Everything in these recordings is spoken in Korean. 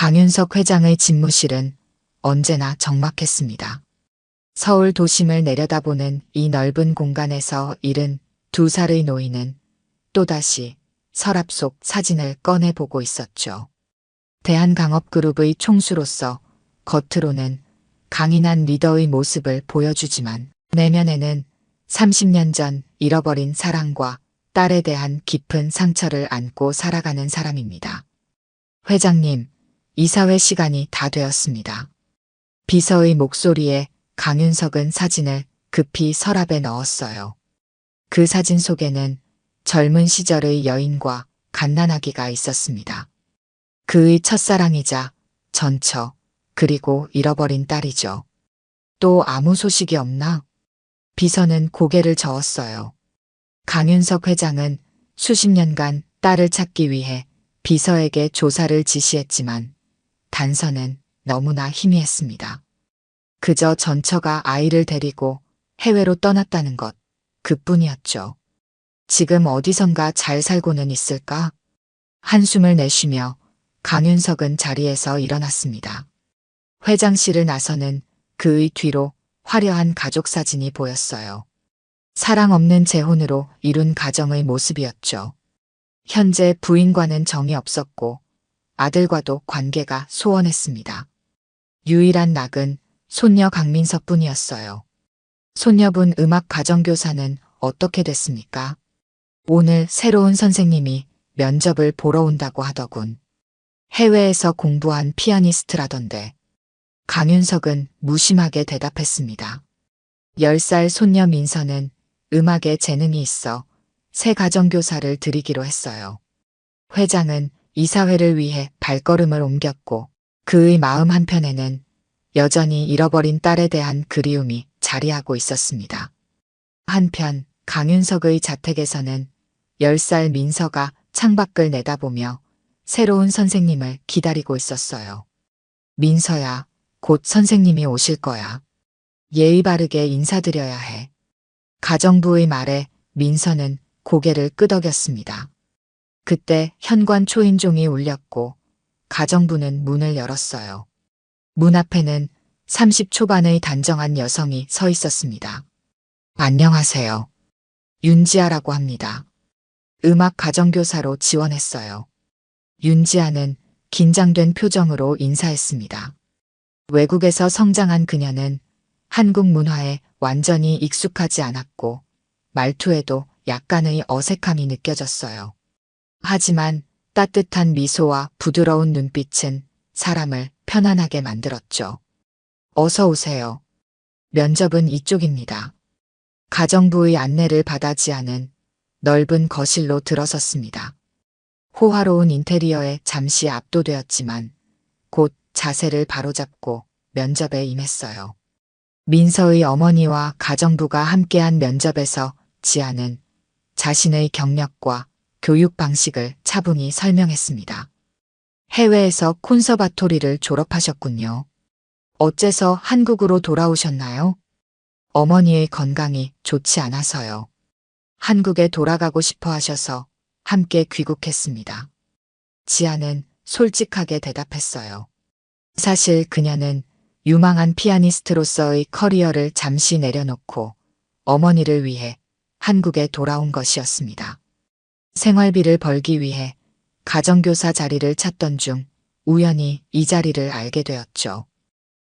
강윤석 회장의 집무실은 언제나 적막했습니다. 서울 도심을 내려다보는 이 넓은 공간에서 72살의 노인은 또다시 서랍 속 사진을 꺼내보고 있었죠. 대한강업그룹의 총수로서 겉으로는 강인한 리더의 모습을 보여주지만 내면에는 30년 전 잃어버린 사랑과 딸에 대한 깊은 상처를 안고 살아가는 사람입니다. 회장님, 이사회 시간이 다 되었습니다. 비서의 목소리에 강윤석은 사진을 급히 서랍에 넣었어요. 그 사진 속에는 젊은 시절의 여인과 갓난아기가 있었습니다. 그의 첫사랑이자 전처, 그리고 잃어버린 딸이죠. 또 아무 소식이 없나? 비서는 고개를 저었어요. 강윤석 회장은 수십 년간 딸을 찾기 위해 비서에게 조사를 지시했지만 단서는 너무나 희미했습니다. 그저 전처가 아이를 데리고 해외로 떠났다는 것, 그뿐이었죠. 지금 어디선가 잘 살고는 있을까? 한숨을 내쉬며 강윤석은 자리에서 일어났습니다. 회장실을 나서는 그의 뒤로 화려한 가족 사진이 보였어요. 사랑 없는 재혼으로 이룬 가정의 모습이었죠. 현재 부인과는 정이 없었고 아들과도 관계가 소원했습니다. 유일한 낙은 손녀 강민서뿐이었어요. 손녀분 음악 가정교사는 어떻게 됐습니까? 오늘 새로운 선생님이 면접을 보러 온다고 하더군. 해외에서 공부한 피아니스트라던데. 강윤석은 무심하게 대답했습니다. 10살 손녀 민서는 음악에 재능이 있어 새 가정교사를 드리기로 했어요. 회장은 이사회를 위해 발걸음을 옮겼고 그의 마음 한편에는 여전히 잃어버린 딸에 대한 그리움이 자리하고 있었습니다. 한편 강윤석의 자택에서는 10살 민서가 창밖을 내다보며 새로운 선생님을 기다리고 있었어요. 민서야, 곧 선생님이 오실 거야. 예의 바르게 인사드려야 해. 가정부의 말에 민서는 고개를 끄덕였습니다. 그때 현관 초인종이 울렸고 가정부는 문을 열었어요. 문 앞에는 30 초반의 단정한 여성이 서 있었습니다. 안녕하세요. 윤지아라고 합니다. 음악 가정교사로 지원했어요. 윤지아는 긴장된 표정으로 인사했습니다. 외국에서 성장한 그녀는 한국 문화에 완전히 익숙하지 않았고 말투에도 약간의 어색함이 느껴졌어요. 하지만 따뜻한 미소와 부드러운 눈빛은 사람을 편안하게 만들었죠. 어서 오세요. 면접은 이쪽입니다. 가정부의 안내를 받아 지아는 넓은 거실로 들어섰습니다. 호화로운 인테리어에 잠시 압도되었지만 곧 자세를 바로잡고 면접에 임했어요. 민서의 어머니와 가정부가 함께한 면접에서 지아는 자신의 경력과 교육 방식을 차분히 설명했습니다. 해외에서 콘서바토리를 졸업하셨군요. 어째서 한국으로 돌아오셨나요? 어머니의 건강이 좋지 않아서요. 한국에 돌아가고 싶어 하셔서 함께 귀국했습니다. 지아는 솔직하게 대답했어요. 사실 그녀는 유망한 피아니스트로서의 커리어를 잠시 내려놓고 어머니를 위해 한국에 돌아온 것이었습니다. 생활비를 벌기 위해 가정교사 자리를 찾던 중 우연히 이 자리를 알게 되었죠.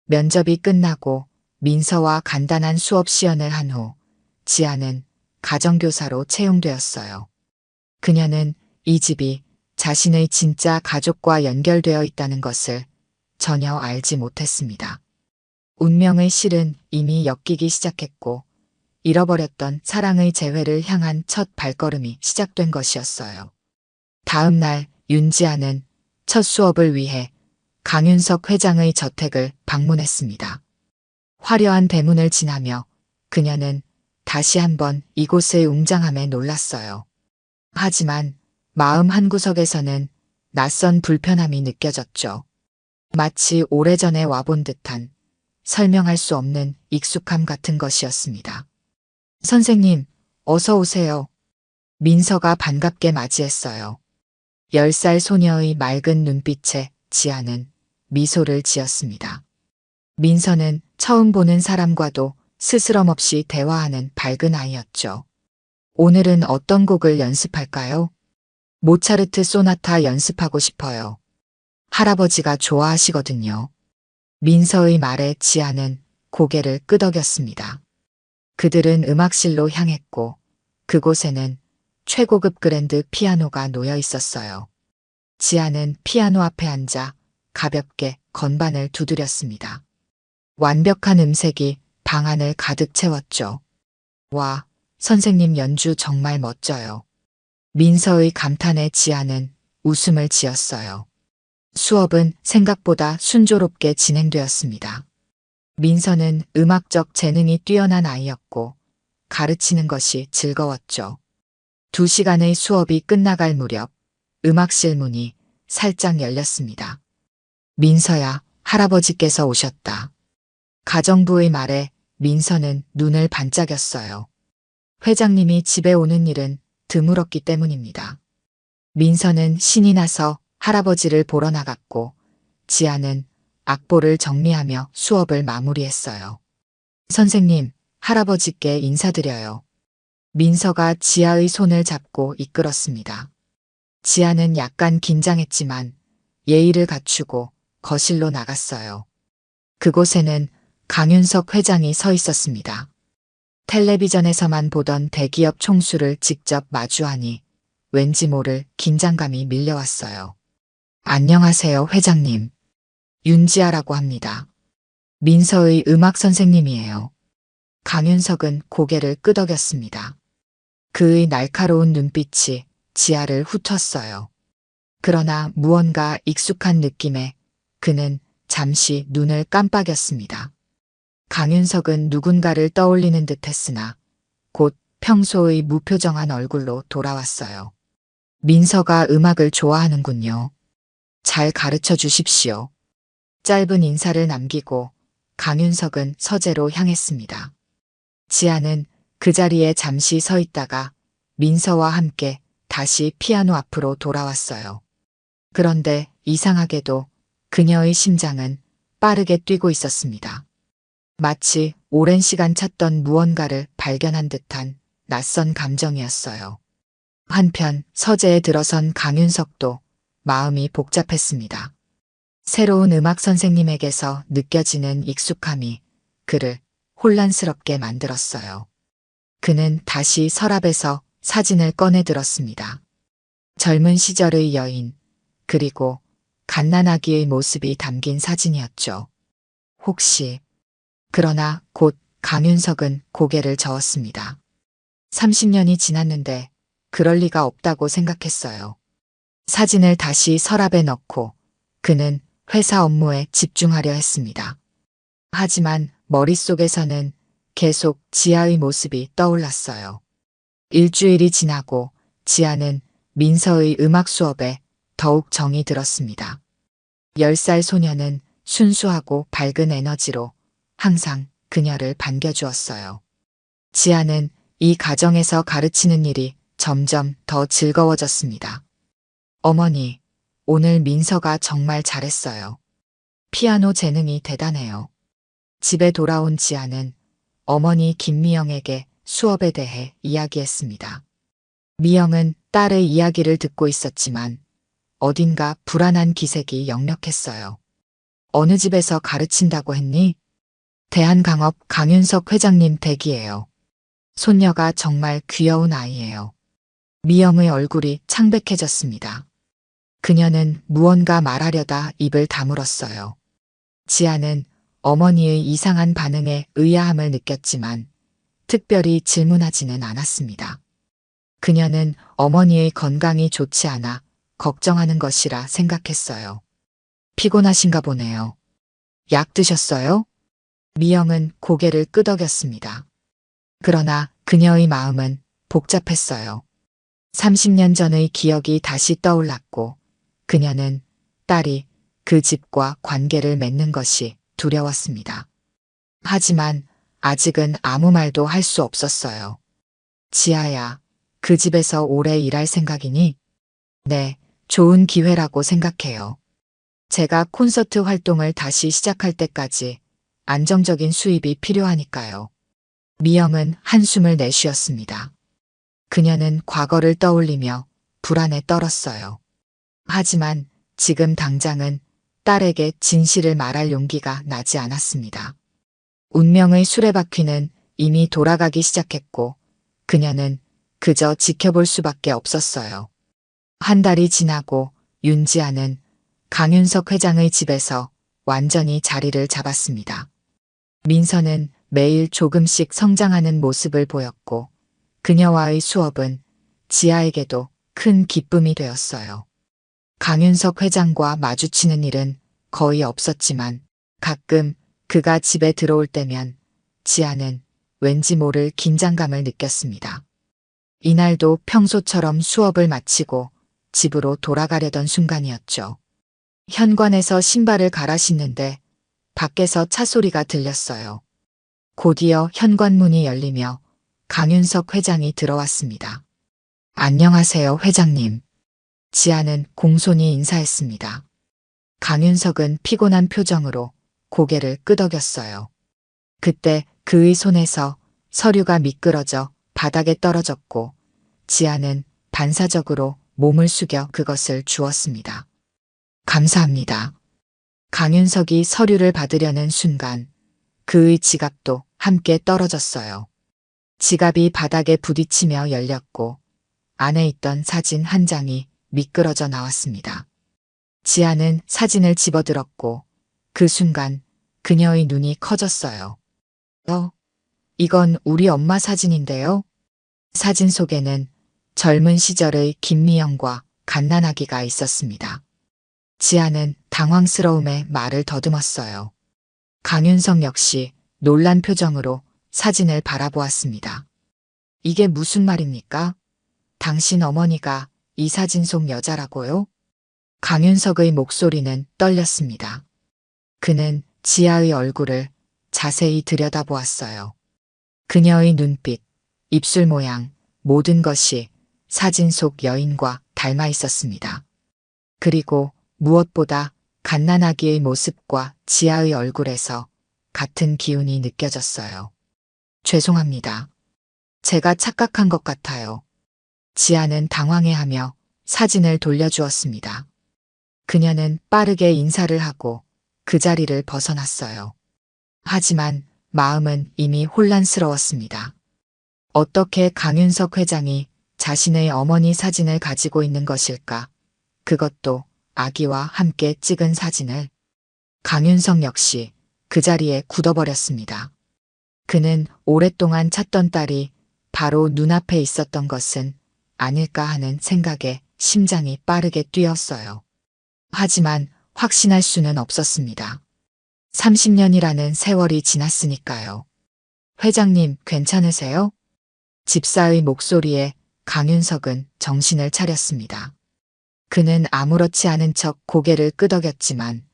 면접이 끝나고 민서와 간단한 수업 시연을 한 후 지아는 가정교사로 채용되었어요. 그녀는 이 집이 자신의 진짜 가족과 연결되어 있다는 것을 전혀 알지 못했습니다. 운명의 실은 이미 엮이기 시작했고 잃어버렸던 사랑의 재회를 향한 첫 발걸음이 시작된 것이었어요. 다음 날 윤지아는 첫 수업을 위해 강윤석 회장의 저택을 방문했습니다. 화려한 대문을 지나며 그녀는 다시 한번 이곳의 웅장함에 놀랐어요. 하지만 마음 한구석에서는 낯선 불편함이 느껴졌죠. 마치 오래전에 와본 듯한 설명할 수 없는 익숙함 같은 것이었습니다. 선생님, 어서 오세요. 민서가 반갑게 맞이했어요. 10살 소녀의 맑은 눈빛에 지아는 미소를 지었습니다. 민서는 처음 보는 사람과도 스스럼 없이 대화하는 밝은 아이였죠. 오늘은 어떤 곡을 연습할까요? 모차르트 소나타 연습하고 싶어요. 할아버지가 좋아하시거든요. 민서의 말에 지아는 고개를 끄덕였습니다. 그들은 음악실로 향했고 그곳에는 최고급 그랜드 피아노가 놓여 있었어요. 지아는 피아노 앞에 앉아 가볍게 건반을 두드렸습니다. 완벽한 음색이 방 안을 가득 채웠죠. 와, 선생님 연주 정말 멋져요. 민서의 감탄에 지아는 웃음을 지었어요. 수업은 생각보다 순조롭게 진행되었습니다. 민서는 음악적 재능이 뛰어난 아이였고 가르치는 것이 즐거웠죠. 2시간의 수업이 끝나갈 무렵 음악실 문이 살짝 열렸습니다. 민서야, 할아버지께서 오셨다. 가정부의 말에 민서는 눈을 반짝였어요. 회장님이 집에 오는 일은 드물었기 때문입니다. 민서는 신이 나서 할아버지를 보러 나갔고 지아는 악보를 정리하며 수업을 마무리했어요. 선생님, 할아버지께 인사드려요. 민서가 지아의 손을 잡고 이끌었습니다. 지아는 약간 긴장했지만 예의를 갖추고 거실로 나갔어요. 그곳에는 강윤석 회장이 서 있었습니다. 텔레비전에서만 보던 대기업 총수를 직접 마주하니 왠지 모를 긴장감이 밀려왔어요. 안녕하세요, 회장님. 윤지아라고 합니다. 민서의 음악 선생님이에요. 강윤석은 고개를 끄덕였습니다. 그의 날카로운 눈빛이 지아를 훑었어요. 그러나 무언가 익숙한 느낌에 그는 잠시 눈을 깜빡였습니다. 강윤석은 누군가를 떠올리는 듯 했으나 곧 평소의 무표정한 얼굴로 돌아왔어요. 민서가 음악을 좋아하는군요. 잘 가르쳐 주십시오. 짧은 인사를 남기고 강윤석은 서재로 향했습니다. 지아는 그 자리에 잠시 서 있다가 민서와 함께 다시 피아노 앞으로 돌아왔어요. 그런데 이상하게도 그녀의 심장은 빠르게 뛰고 있었습니다. 마치 오랜 시간 찾던 무언가를 발견한 듯한 낯선 감정이었어요. 한편 서재에 들어선 강윤석도 마음이 복잡했습니다. 새로운 음악 선생님에게서 느껴지는 익숙함이 그를 혼란스럽게 만들었어요. 그는 다시 서랍에서 사진을 꺼내 들었습니다. 젊은 시절의 여인, 그리고 갓난아기의 모습이 담긴 사진이었죠. 혹시, 그러나 곧 강윤석은 고개를 저었습니다. 30년이 지났는데 그럴 리가 없다고 생각했어요. 사진을 다시 서랍에 넣고 그는 회사 업무에 집중하려 했습니다. 하지만 머릿속에서는 계속 지아의 모습이 떠올랐어요. 일주일이 지나고 지아는 민서의 음악 수업에 더욱 정이 들었습니다. 10살 소녀는 순수하고 밝은 에너지로 항상 그녀를 반겨주었어요. 지아는 이 가정에서 가르치는 일이 점점 더 즐거워졌습니다. 어머니, 오늘 민서가 정말 잘했어요. 피아노 재능이 대단해요. 집에 돌아온 지아는 어머니 김미영에게 수업에 대해 이야기했습니다. 미영은 딸의 이야기를 듣고 있었지만 어딘가 불안한 기색이 역력했어요. 어느 집에서 가르친다고 했니? 대한강업 강윤석 회장님 댁이에요. 손녀가 정말 귀여운 아이예요. 미영의 얼굴이 창백해졌습니다. 그녀는 무언가 말하려다 입을 다물었어요. 지아는 어머니의 이상한 반응에 의아함을 느꼈지만 특별히 질문하지는 않았습니다. 그녀는 어머니의 건강이 좋지 않아 걱정하는 것이라 생각했어요. 피곤하신가 보네요. 약 드셨어요? 미영은 고개를 끄덕였습니다. 그러나 그녀의 마음은 복잡했어요. 30년 전의 기억이 다시 떠올랐고 그녀는 딸이 그 집과 관계를 맺는 것이 두려웠습니다. 하지만 아직은 아무 말도 할 수 없었어요. 지아야, 그 집에서 오래 일할 생각이니? 네, 좋은 기회라고 생각해요. 제가 콘서트 활동을 다시 시작할 때까지 안정적인 수입이 필요하니까요. 미영은 한숨을 내쉬었습니다. 그녀는 과거를 떠올리며 불안에 떨었어요. 하지만 지금 당장은 딸에게 진실을 말할 용기가 나지 않았습니다. 운명의 수레바퀴는 이미 돌아가기 시작했고 그녀는 그저 지켜볼 수밖에 없었어요. 한 달이 지나고 윤지아는 강윤석 회장의 집에서 완전히 자리를 잡았습니다. 민서는 매일 조금씩 성장하는 모습을 보였고 그녀와의 수업은 지아에게도 큰 기쁨이 되었어요. 강윤석 회장과 마주치는 일은 거의 없었지만 가끔 그가 집에 들어올 때면 지아는 왠지 모를 긴장감을 느꼈습니다. 이날도 평소처럼 수업을 마치고 집으로 돌아가려던 순간이었죠. 현관에서 신발을 갈아 신는데 밖에서 차 소리가 들렸어요. 곧이어 현관문이 열리며 강윤석 회장이 들어왔습니다. 안녕하세요, 회장님. 지아는 공손히 인사했습니다. 강윤석은 피곤한 표정으로 고개를 끄덕였어요. 그때 그의 손에서 서류가 미끄러져 바닥에 떨어졌고 지아는 반사적으로 몸을 숙여 그것을 주었습니다. 감사합니다. 강윤석이 서류를 받으려는 순간 그의 지갑도 함께 떨어졌어요. 지갑이 바닥에 부딪히며 열렸고 안에 있던 사진 한 장이 미끄러져 나왔습니다. 지아는 사진을 집어들었고 그 순간 그녀의 눈이 커졌어요. 이건 우리 엄마 사진인데요. 사진 속에는 젊은 시절의 김미영과 갓난아기가 있었습니다. 지아는 당황스러움에 말을 더듬었어요. 강윤석 역시 놀란 표정으로 사진을 바라보았습니다. 이게 무슨 말입니까? 당신 어머니가 이 사진 속 여자라고요? 강윤석의 목소리는 떨렸습니다. 그는 지아의 얼굴을 자세히 들여다보았어요. 그녀의 눈빛, 입술 모양, 모든 것이 사진 속 여인과 닮아 있었습니다. 그리고 무엇보다 갓난아기의 모습과 지아의 얼굴에서 같은 기운이 느껴졌어요. 죄송합니다. 제가 착각한 것 같아요. 지아는 당황해하며 사진을 돌려주었습니다. 그녀는 빠르게 인사를 하고 그 자리를 벗어났어요. 하지만 마음은 이미 혼란스러웠습니다. 어떻게 강윤석 회장이 자신의 어머니 사진을 가지고 있는 것일까? 그것도 아기와 함께 찍은 사진을. 강윤석 역시 그 자리에 굳어버렸습니다. 그는 오랫동안 찾던 딸이 바로 눈앞에 있었던 것은 아닐까 하는 생각에 심장이 빠르게 뛰었어요. 하지만 확신할 수는 없었습니다. 30년이라는 세월이 지났으니까요. 회장님, 괜찮으세요? 집사의 목소리에 강윤석은 정신을 차렸습니다. 그는 아무렇지 않은 척 고개를 끄덕였지만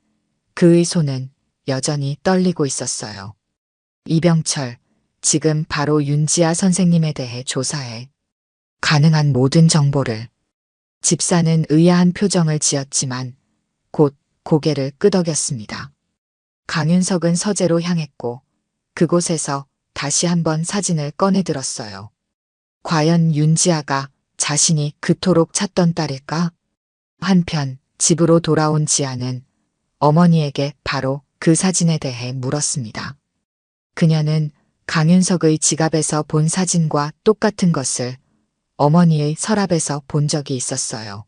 그의 손은 여전히 떨리고 있었어요. 이병철, 지금 바로 윤지아 선생님에 대해 조사해. 가능한 모든 정보를. 집사는 의아한 표정을 지었지만 곧 고개를 끄덕였습니다. 강윤석은 서재로 향했고 그곳에서 다시 한번 사진을 꺼내들었어요. 과연 윤지아가 자신이 그토록 찾던 딸일까? 한편 집으로 돌아온 지아는 어머니에게 바로 그 사진에 대해 물었습니다. 그녀는 강윤석의 지갑에서 본 사진과 똑같은 것을 어머니의 서랍에서 본 적이 있었어요.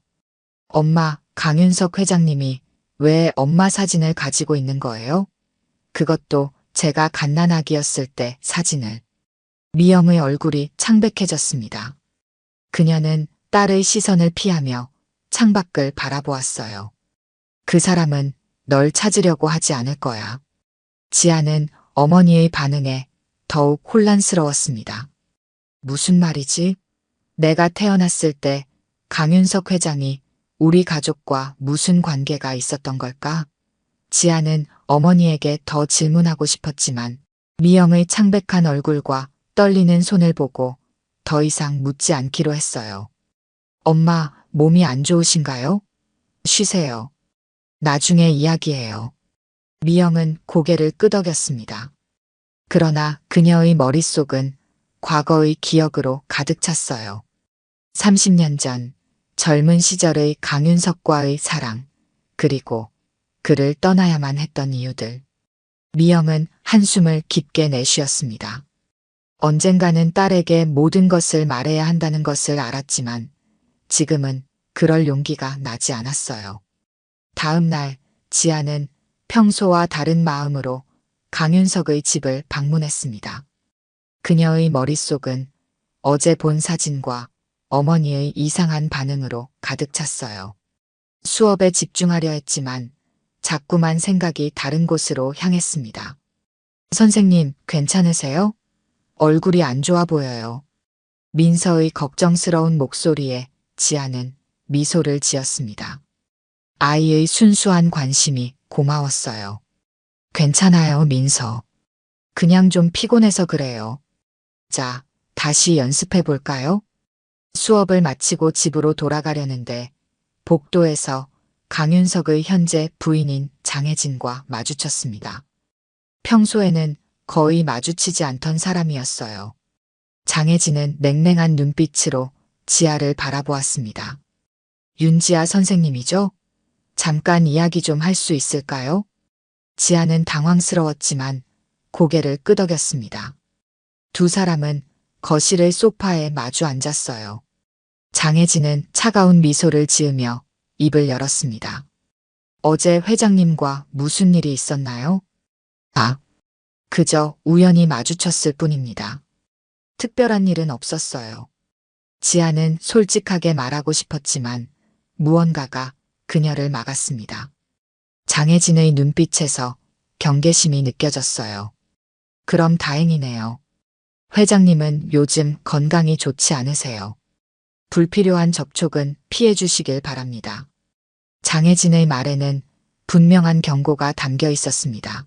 엄마, 강윤석 회장님이 왜 엄마 사진을 가지고 있는 거예요? 그것도 제가 갓난아기였을 때 사진을. 미영의 얼굴이 창백해졌습니다. 그녀는 딸의 시선을 피하며 창밖을 바라보았어요. 그 사람은 널 찾으려고 하지 않을 거야. 지아는 어머니의 반응에 더욱 혼란스러웠습니다. 무슨 말이지? 내가 태어났을 때 강윤석 회장이 우리 가족과 무슨 관계가 있었던 걸까? 지아는 어머니에게 더 질문하고 싶었지만 미영의 창백한 얼굴과 떨리는 손을 보고 더 이상 묻지 않기로 했어요. 엄마, 몸이 안 좋으신가요? 쉬세요. 나중에 이야기해요. 미영은 고개를 끄덕였습니다. 그러나 그녀의 머릿속은 과거의 기억으로 가득 찼어요. 30년 전 젊은 시절의 강윤석과의 사랑, 그리고 그를 떠나야만 했던 이유들. 미영은 한숨을 깊게 내쉬었습니다. 언젠가는 딸에게 모든 것을 말해야 한다는 것을 알았지만 지금은 그럴 용기가 나지 않았어요. 다음 날 지아는 평소와 다른 마음으로 강윤석의 집을 방문했습니다. 그녀의 머릿속은 어제 본 사진과 어머니의 이상한 반응으로 가득 찼어요. 수업에 집중하려 했지만 자꾸만 생각이 다른 곳으로 향했습니다. 선생님, 괜찮으세요? 얼굴이 안 좋아 보여요. 민서의 걱정스러운 목소리에 지아는 미소를 지었습니다. 아이의 순수한 관심이 고마웠어요. 괜찮아요, 민서. 그냥 좀 피곤해서 그래요. 자, 다시 연습해 볼까요? 수업을 마치고 집으로 돌아가려는데 복도에서 강윤석의 현재 부인인 장혜진과 마주쳤습니다. 평소에는 거의 마주치지 않던 사람이었어요. 장혜진은 냉랭한 눈빛으로 지아를 바라보았습니다. 윤지아 선생님이죠? 잠깐 이야기 좀 할 수 있을까요? 지아는 당황스러웠지만 고개를 끄덕였습니다. 두 사람은 거실의 소파에 마주 앉았어요. 장혜진은 차가운 미소를 지으며 입을 열었습니다. 어제 회장님과 무슨 일이 있었나요? 아, 그저 우연히 마주쳤을 뿐입니다. 특별한 일은 없었어요. 지아는 솔직하게 말하고 싶었지만 무언가가 그녀를 막았습니다. 장혜진의 눈빛에서 경계심이 느껴졌어요. 그럼 다행이네요. 회장님은 요즘 건강이 좋지 않으세요. 불필요한 접촉은 피해 주시길 바랍니다. 장혜진의 말에는 분명한 경고가 담겨 있었습니다.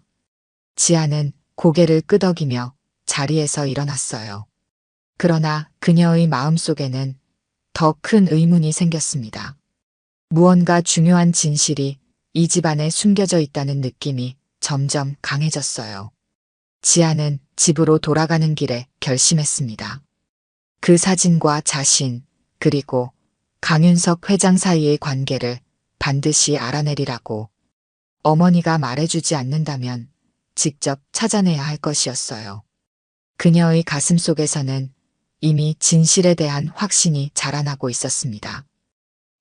지아는 고개를 끄덕이며 자리에서 일어났어요. 그러나 그녀의 마음속에는 더 큰 의문이 생겼습니다. 무언가 중요한 진실이 이 집안에 숨겨져 있다는 느낌이 점점 강해졌어요. 지아는 집으로 돌아가는 길에 결심했습니다. 그 사진과 자신, 그리고 강윤석 회장 사이의 관계를 반드시 알아내리라고. 어머니가 말해주지 않는다면 직접 찾아내야 할 것이었어요. 그녀의 가슴 속에서는 이미 진실에 대한 확신이 자라나고 있었습니다.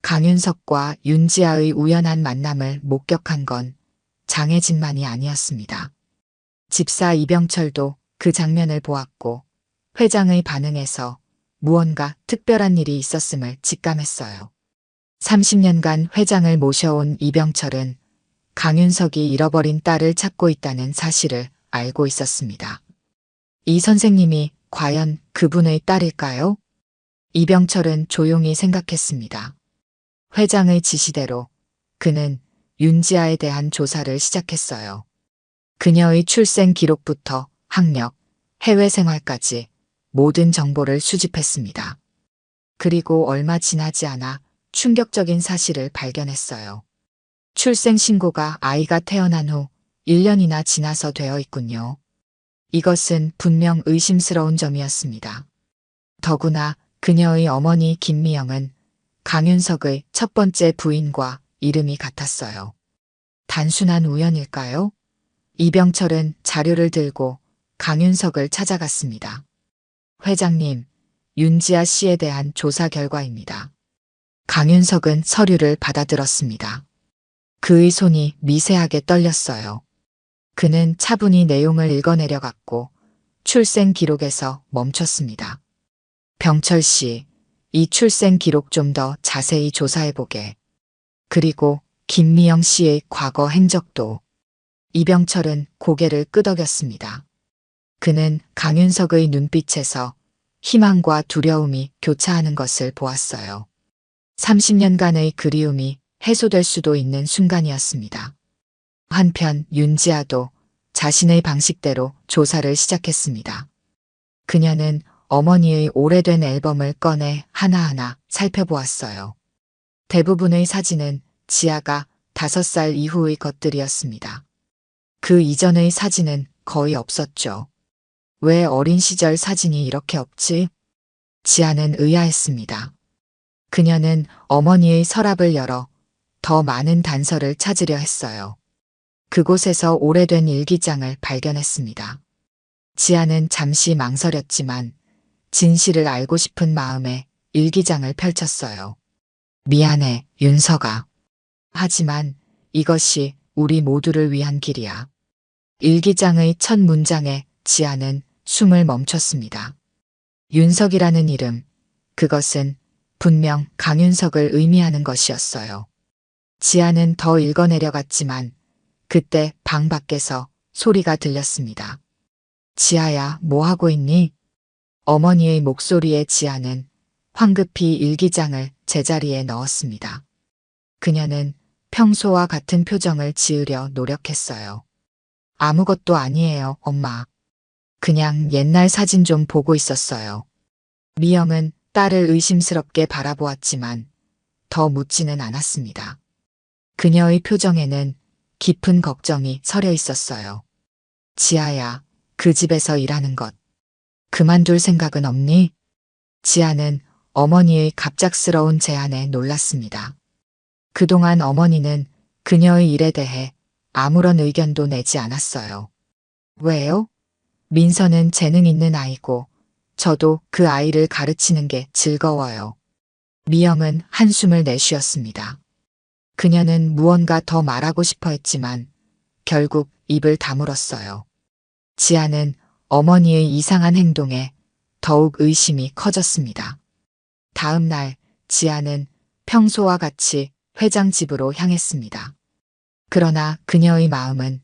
강윤석과 윤지아의 우연한 만남을 목격한 건 장혜진만이 아니었습니다. 집사 이병철도 그 장면을 보았고 회장의 반응에서 무언가 특별한 일이 있었음을 직감했어요. 30년간 회장을 모셔온 이병철은 강윤석이 잃어버린 딸을 찾고 있다는 사실을 알고 있었습니다. 이 선생님이 과연 그분의 딸일까요? 이병철은 조용히 생각했습니다. 회장의 지시대로 그는 윤지아에 대한 조사를 시작했어요. 그녀의 출생 기록부터 학력, 해외 생활까지 모든 정보를 수집했습니다. 그리고 얼마 지나지 않아 충격적인 사실을 발견했어요. 출생 신고가 아이가 태어난 후 1년이나 지나서 되어 있군요. 이것은 분명 의심스러운 점이었습니다. 더구나 그녀의 어머니 김미영은 강윤석의 첫 번째 부인과 이름이 같았어요. 단순한 우연일까요? 이병철은 자료를 들고 강윤석을 찾아갔습니다. 회장님, 윤지아 씨에 대한 조사 결과입니다. 강윤석은 서류를 받아들었습니다. 그의 손이 미세하게 떨렸어요. 그는 차분히 내용을 읽어내려갔고 출생 기록에서 멈췄습니다. 병철 씨, 이 출생 기록 좀 더 자세히 조사해보게. 그리고 김미영 씨의 과거 행적도. 이병철은 고개를 끄덕였습니다. 그는 강윤석의 눈빛에서 희망과 두려움이 교차하는 것을 보았어요. 30년간의 그리움이 해소될 수도 있는 순간이었습니다. 한편 윤지아도 자신의 방식대로 조사를 시작했습니다. 그녀는 어머니의 오래된 앨범을 꺼내 하나하나 살펴보았어요. 대부분의 사진은 지아가 5살 이후의 것들이었습니다. 그 이전의 사진은 거의 없었죠. 왜 어린 시절 사진이 이렇게 없지? 지아는 의아했습니다. 그녀는 어머니의 서랍을 열어 더 많은 단서를 찾으려 했어요. 그곳에서 오래된 일기장을 발견했습니다. 지아는 잠시 망설였지만 진실을 알고 싶은 마음에 일기장을 펼쳤어요. 미안해, 윤서가. 하지만 이것이 우리 모두를 위한 길이야. 일기장의 첫 문장에 지아는 숨을 멈췄습니다. 윤석이라는 이름, 그것은 분명 강윤석을 의미하는 것이었어요. 지아는 더 읽어내려갔지만 그때 방 밖에서 소리가 들렸습니다. 지아야, 뭐 하고 있니? 어머니의 목소리에 지아는 황급히 일기장을 제자리에 넣었습니다. 그녀는 평소와 같은 표정을 지으려 노력했어요. 아무것도 아니에요, 엄마. 그냥 옛날 사진 좀 보고 있었어요. 미영은 딸을 의심스럽게 바라보았지만 더 묻지는 않았습니다. 그녀의 표정에는 깊은 걱정이 서려 있었어요. 지아야, 그 집에서 일하는 것. 그만둘 생각은 없니? 지아는 어머니의 갑작스러운 제안에 놀랐습니다. 그동안 어머니는 그녀의 일에 대해 아무런 의견도 내지 않았어요. 왜요? 민서는 재능 있는 아이고 저도 그 아이를 가르치는 게 즐거워요. 미영은 한숨을 내쉬었습니다. 그녀는 무언가 더 말하고 싶어 했지만 결국 입을 다물었어요. 지아는 어머니의 이상한 행동에 더욱 의심이 커졌습니다. 다음 날 지아는 평소와 같이 회장 집으로 향했습니다. 그러나 그녀의 마음은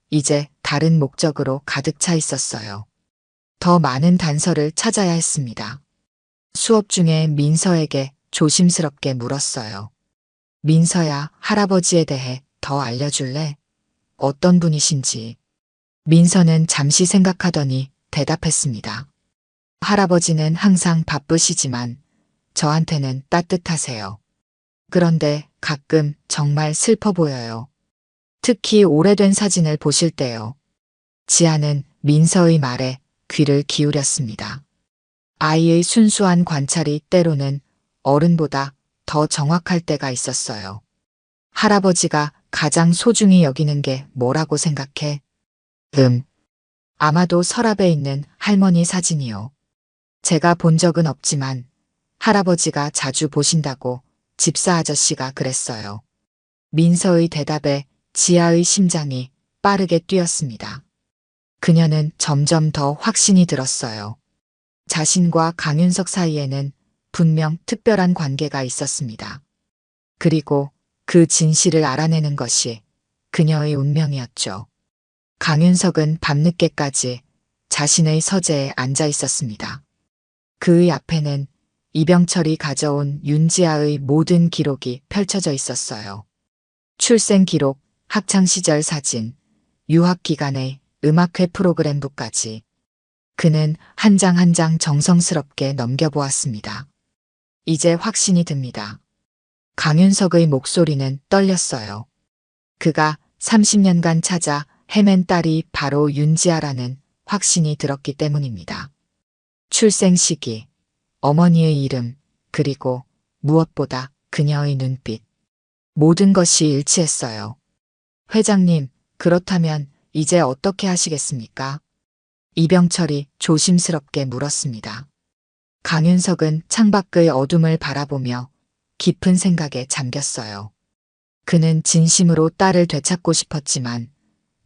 이제 다른 목적으로 가득 차 있었어요. 더 많은 단서를 찾아야 했습니다. 수업 중에 민서에게 조심스럽게 물었어요. 민서야, 할아버지에 대해 더 알려줄래? 어떤 분이신지. 민서는 잠시 생각하더니 대답했습니다. 할아버지는 항상 바쁘시지만 저한테는 따뜻하세요. 그런데 가끔 정말 슬퍼 보여요. 특히 오래된 사진을 보실 때요. 지아는 민서의 말에 귀를 기울였습니다. 아이의 순수한 관찰이 때로는 어른보다 더 정확할 때가 있었어요. 할아버지가 가장 소중히 여기는 게 뭐라고 생각해? 아마도 서랍에 있는 할머니 사진이요. 제가 본 적은 없지만 할아버지가 자주 보신다고 집사 아저씨가 그랬어요. 민서의 대답에 지아의 심장이 빠르게 뛰었습니다. 그녀는 점점 더 확신이 들었어요. 자신과 강윤석 사이에는 분명 특별한 관계가 있었습니다. 그리고 그 진실을 알아내는 것이 그녀의 운명이었죠. 강윤석은 밤늦게까지 자신의 서재에 앉아 있었습니다. 그의 앞에는 이병철이 가져온 윤지아의 모든 기록이 펼쳐져 있었어요. 출생 기록, 학창시절 사진, 유학 기간의 음악회 프로그램부까지. 그는 한 장 한 장 정성스럽게 넘겨보았습니다. 이제 확신이 듭니다. 강윤석의 목소리는 떨렸어요. 그가 30년간 찾아 헤맨 딸이 바로 윤지아라는 확신이 들었기 때문입니다. 출생 시기, 어머니의 이름, 그리고 무엇보다 그녀의 눈빛. 모든 것이 일치했어요. 회장님, 그렇다면 이제 어떻게 하시겠습니까? 이병철이 조심스럽게 물었습니다. 강윤석은 창밖의 어둠을 바라보며 깊은 생각에 잠겼어요. 그는 진심으로 딸을 되찾고 싶었지만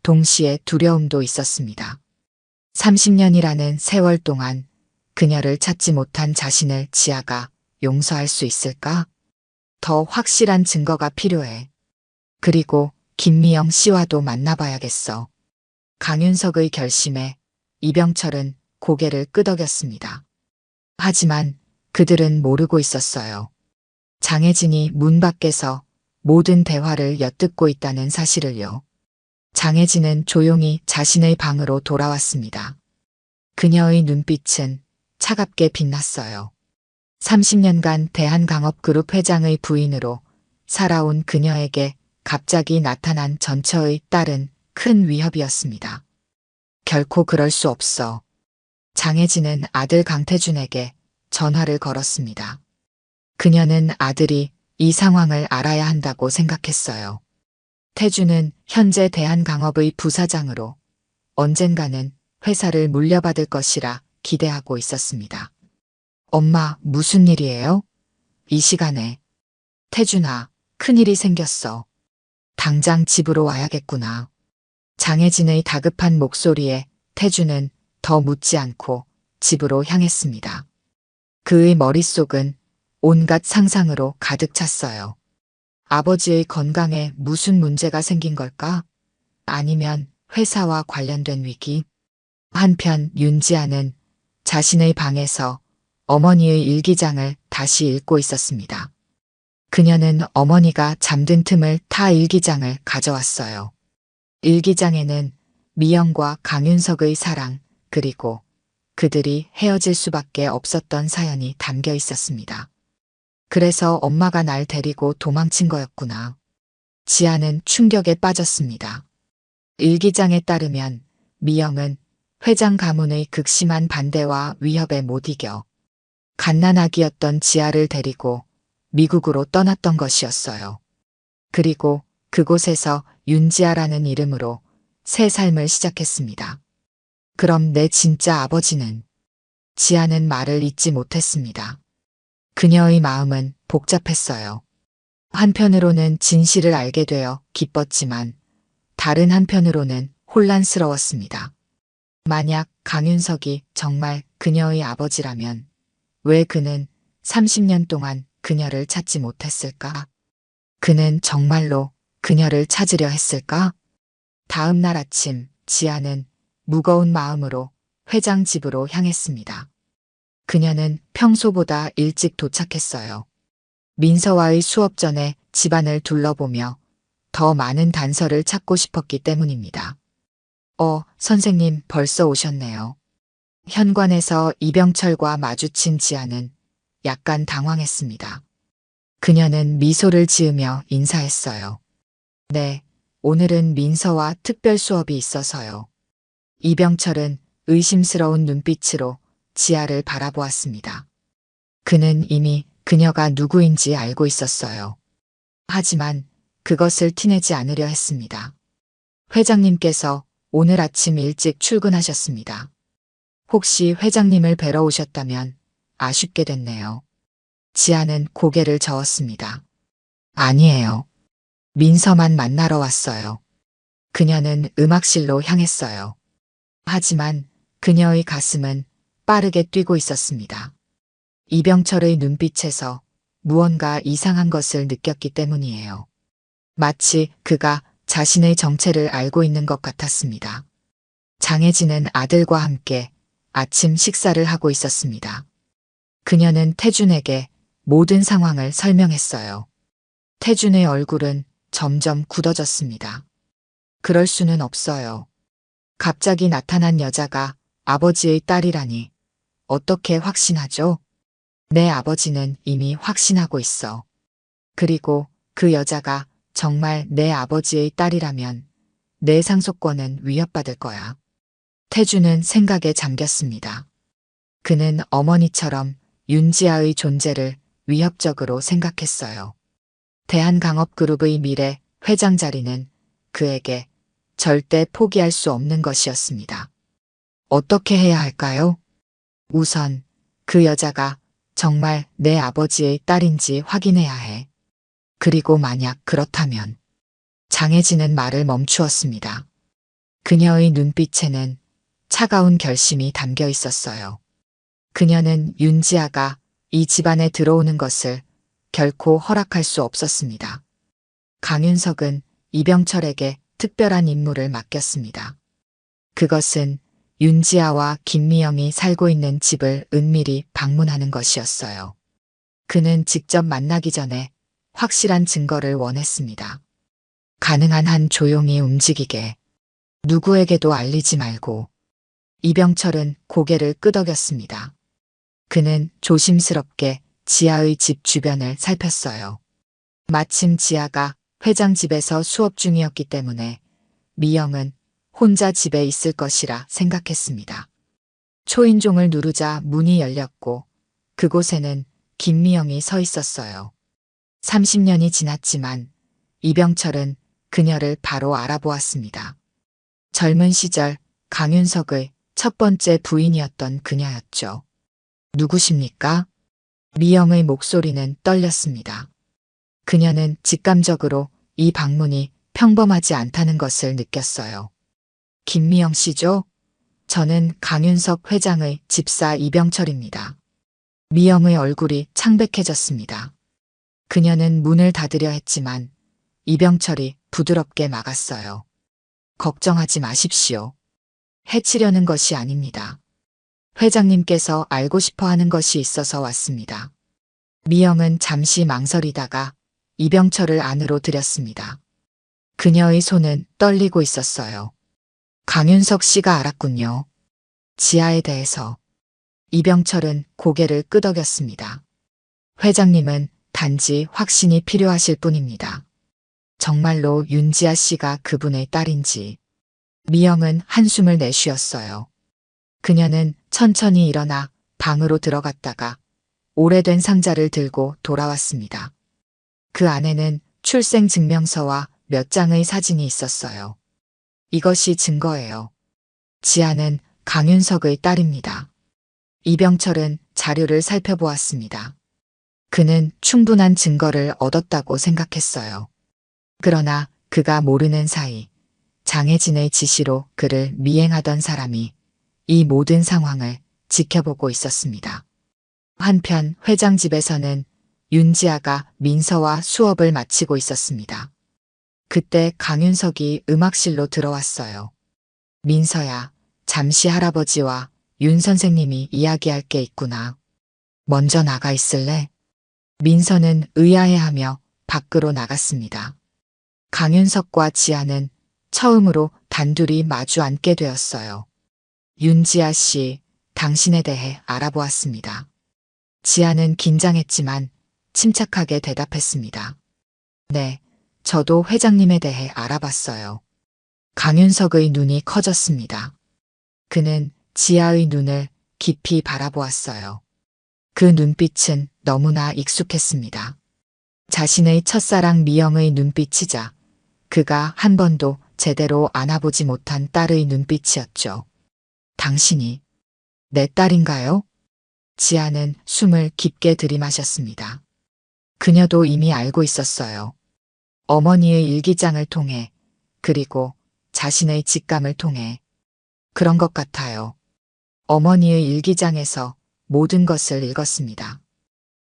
동시에 두려움도 있었습니다. 30년이라는 세월 동안 그녀를 찾지 못한 자신을 지아가 용서할 수 있을까? 더 확실한 증거가 필요해. 그리고 김미영 씨와도 만나봐야겠어. 강윤석의 결심에 이병철은 고개를 끄덕였습니다. 하지만 그들은 모르고 있었어요. 장혜진이 문 밖에서 모든 대화를 엿듣고 있다는 사실을요. 장혜진은 조용히 자신의 방으로 돌아왔습니다. 그녀의 눈빛은 차갑게 빛났어요. 30년간 대한강업그룹 회장의 부인으로 살아온 그녀에게 갑자기 나타난 전처의 딸은 큰 위협이었습니다. 결코 그럴 수 없어. 장혜진은 아들 강태준에게 전화를 걸었습니다. 그녀는 아들이 이 상황을 알아야 한다고 생각했어요. 태준은 현재 대한강업의 부사장으로 언젠가는 회사를 물려받을 것이라 기대하고 있었습니다. 엄마, 무슨 일이에요? 이 시간에. 태준아, 큰일이 생겼어. 당장 집으로 와야겠구나. 장혜진의 다급한 목소리에 태준은 더 묻지 않고 집으로 향했습니다. 그의 머릿속은 온갖 상상으로 가득 찼어요. 아버지의 건강에 무슨 문제가 생긴 걸까? 아니면 회사와 관련된 위기? 한편 윤지아는 자신의 방에서 어머니의 일기장을 다시 읽고 있었습니다. 그녀는 어머니가 잠든 틈을 타 일기장을 가져왔어요. 일기장에는 미영과 강윤석의 사랑, 그리고 그들이 헤어질 수밖에 없었던 사연이 담겨 있었습니다. 그래서 엄마가 날 데리고 도망친 거였구나. 지아는 충격에 빠졌습니다. 일기장에 따르면 미영은 회장 가문의 극심한 반대와 위협에 못 이겨 갓난아기였던 지아를 데리고 미국으로 떠났던 것이었어요. 그리고 그곳에서 윤지아라는 이름으로 새 삶을 시작했습니다. 그럼 내 진짜 아버지는? 지아는 말을 잇지 못했습니다. 그녀의 마음은 복잡했어요. 한편으로는 진실을 알게 되어 기뻤지만 다른 한편으로는 혼란스러웠습니다. 만약 강윤석이 정말 그녀의 아버지라면 왜 그는 30년 동안 그녀를 찾지 못했을까? 그는 정말로 그녀를 찾으려 했을까? 다음 날 아침 지아는 무거운 마음으로 회장 집으로 향했습니다. 그녀는 평소보다 일찍 도착했어요. 민서와의 수업 전에 집안을 둘러보며 더 많은 단서를 찾고 싶었기 때문입니다. 선생님 벌써 오셨네요. 현관에서 이병철과 마주친 지아는 약간 당황했습니다. 그녀는 미소를 지으며 인사했어요. 네, 오늘은 민서와 특별 수업이 있어서요. 이병철은 의심스러운 눈빛으로 지아를 바라보았습니다. 그는 이미 그녀가 누구인지 알고 있었어요. 하지만 그것을 티내지 않으려 했습니다. 회장님께서 오늘 아침 일찍 출근하셨습니다. 혹시 회장님을 뵈러 오셨다면 아쉽게 됐네요. 지아는 고개를 저었습니다. 아니에요. 민서만 만나러 왔어요. 그녀는 음악실로 향했어요. 하지만 그녀의 가슴은 빠르게 뛰고 있었습니다. 이병철의 눈빛에서 무언가 이상한 것을 느꼈기 때문이에요. 마치 그가 자신의 정체를 알고 있는 것 같았습니다. 장혜진은 아들과 함께 아침 식사를 하고 있었습니다. 그녀는 태준에게 모든 상황을 설명했어요. 태준의 얼굴은 점점 굳어졌습니다. 그럴 수는 없어요. 갑자기 나타난 여자가 아버지의 딸이라니 어떻게 확신하죠? 내 아버지는 이미 확신하고 있어. 그리고 그 여자가 정말 내 아버지의 딸이라면 내 상속권은 위협받을 거야. 태준은 생각에 잠겼습니다. 그는 어머니처럼 윤지아의 존재를 위협적으로 생각했어요. 대한강업그룹의 미래 회장 자리는 그에게 절대 포기할 수 없는 것이었습니다. 어떻게 해야 할까요? 우선 그 여자가 정말 내 아버지의 딸인지 확인해야 해. 그리고 만약 그렇다면 장혜진은 말을 멈추었습니다. 그녀의 눈빛에는 차가운 결심이 담겨 있었어요. 그녀는 윤지아가 이 집안에 들어오는 것을 결코 허락할 수 없었습니다. 강윤석은 이병철에게 특별한 임무를 맡겼습니다. 그것은 윤지아와 김미영이 살고 있는 집을 은밀히 방문하는 것이었어요. 그는 직접 만나기 전에 확실한 증거를 원했습니다. 가능한 한 조용히 움직이게. 누구에게도 알리지 말고. 이병철은 고개를 끄덕였습니다. 그는 조심스럽게 지아의 집 주변을 살폈어요. 마침 지아가 회장 집에서 수업 중이었기 때문에 미영은 혼자 집에 있을 것이라 생각했습니다. 초인종을 누르자 문이 열렸고 그곳에는 김미영이 서 있었어요. 30년이 지났지만 이병철은 그녀를 바로 알아보았습니다. 젊은 시절 강윤석의 첫 번째 부인이었던 그녀였죠. 누구십니까? 미영의 목소리는 떨렸습니다. 그녀는 직감적으로 이 방문이 평범하지 않다는 것을 느꼈어요. 김미영 씨죠? 저는 강윤석 회장의 집사 이병철입니다. 미영의 얼굴이 창백해졌습니다. 그녀는 문을 닫으려 했지만 이병철이 부드럽게 막았어요. 걱정하지 마십시오. 해치려는 것이 아닙니다. 회장님께서 알고 싶어 하는 것이 있어서 왔습니다. 미영은 잠시 망설이다가 이병철을 안으로 들였습니다. 그녀의 손은 떨리고 있었어요. 강윤석 씨가 알았군요. 지하에 대해서. 이병철은 고개를 끄덕였습니다. 회장님은 단지 확신이 필요하실 뿐입니다. 정말로 윤지아 씨가 그분의 딸인지. 미영은 한숨을 내쉬었어요. 그녀는 천천히 일어나 방으로 들어갔다가 오래된 상자를 들고 돌아왔습니다. 그 안에는 출생증명서와 몇 장의 사진이 있었어요. 이것이 증거예요. 지아는 강윤석의 딸입니다. 이병철은 자료를 살펴보았습니다. 그는 충분한 증거를 얻었다고 생각했어요. 그러나 그가 모르는 사이 장혜진의 지시로 그를 미행하던 사람이 이 모든 상황을 지켜보고 있었습니다. 한편 회장 집에서는 윤지아가 민서와 수업을 마치고 있었습니다. 그때 강윤석이 음악실로 들어왔어요. 민서야, 잠시 할아버지와 윤 선생님이 이야기할 게 있구나. 먼저 나가 있을래? 민서는 의아해하며 밖으로 나갔습니다. 강윤석과 지아는 처음으로 단둘이 마주 앉게 되었어요. 윤지아 씨, 당신에 대해 알아보았습니다. 지아는 긴장했지만 침착하게 대답했습니다. 네, 저도 회장님에 대해 알아봤어요. 강윤석의 눈이 커졌습니다. 그는 지아의 눈을 깊이 바라보았어요. 그 눈빛은 너무나 익숙했습니다. 자신의 첫사랑 미영의 눈빛이자 그가 한 번도 제대로 안아보지 못한 딸의 눈빛이었죠. 당신이 내 딸인가요? 지아는 숨을 깊게 들이마셨습니다. 그녀도 이미 알고 있었어요. 어머니의 일기장을 통해 그리고 자신의 직감을 통해 그런 것 같아요. 어머니의 일기장에서 모든 것을 읽었습니다.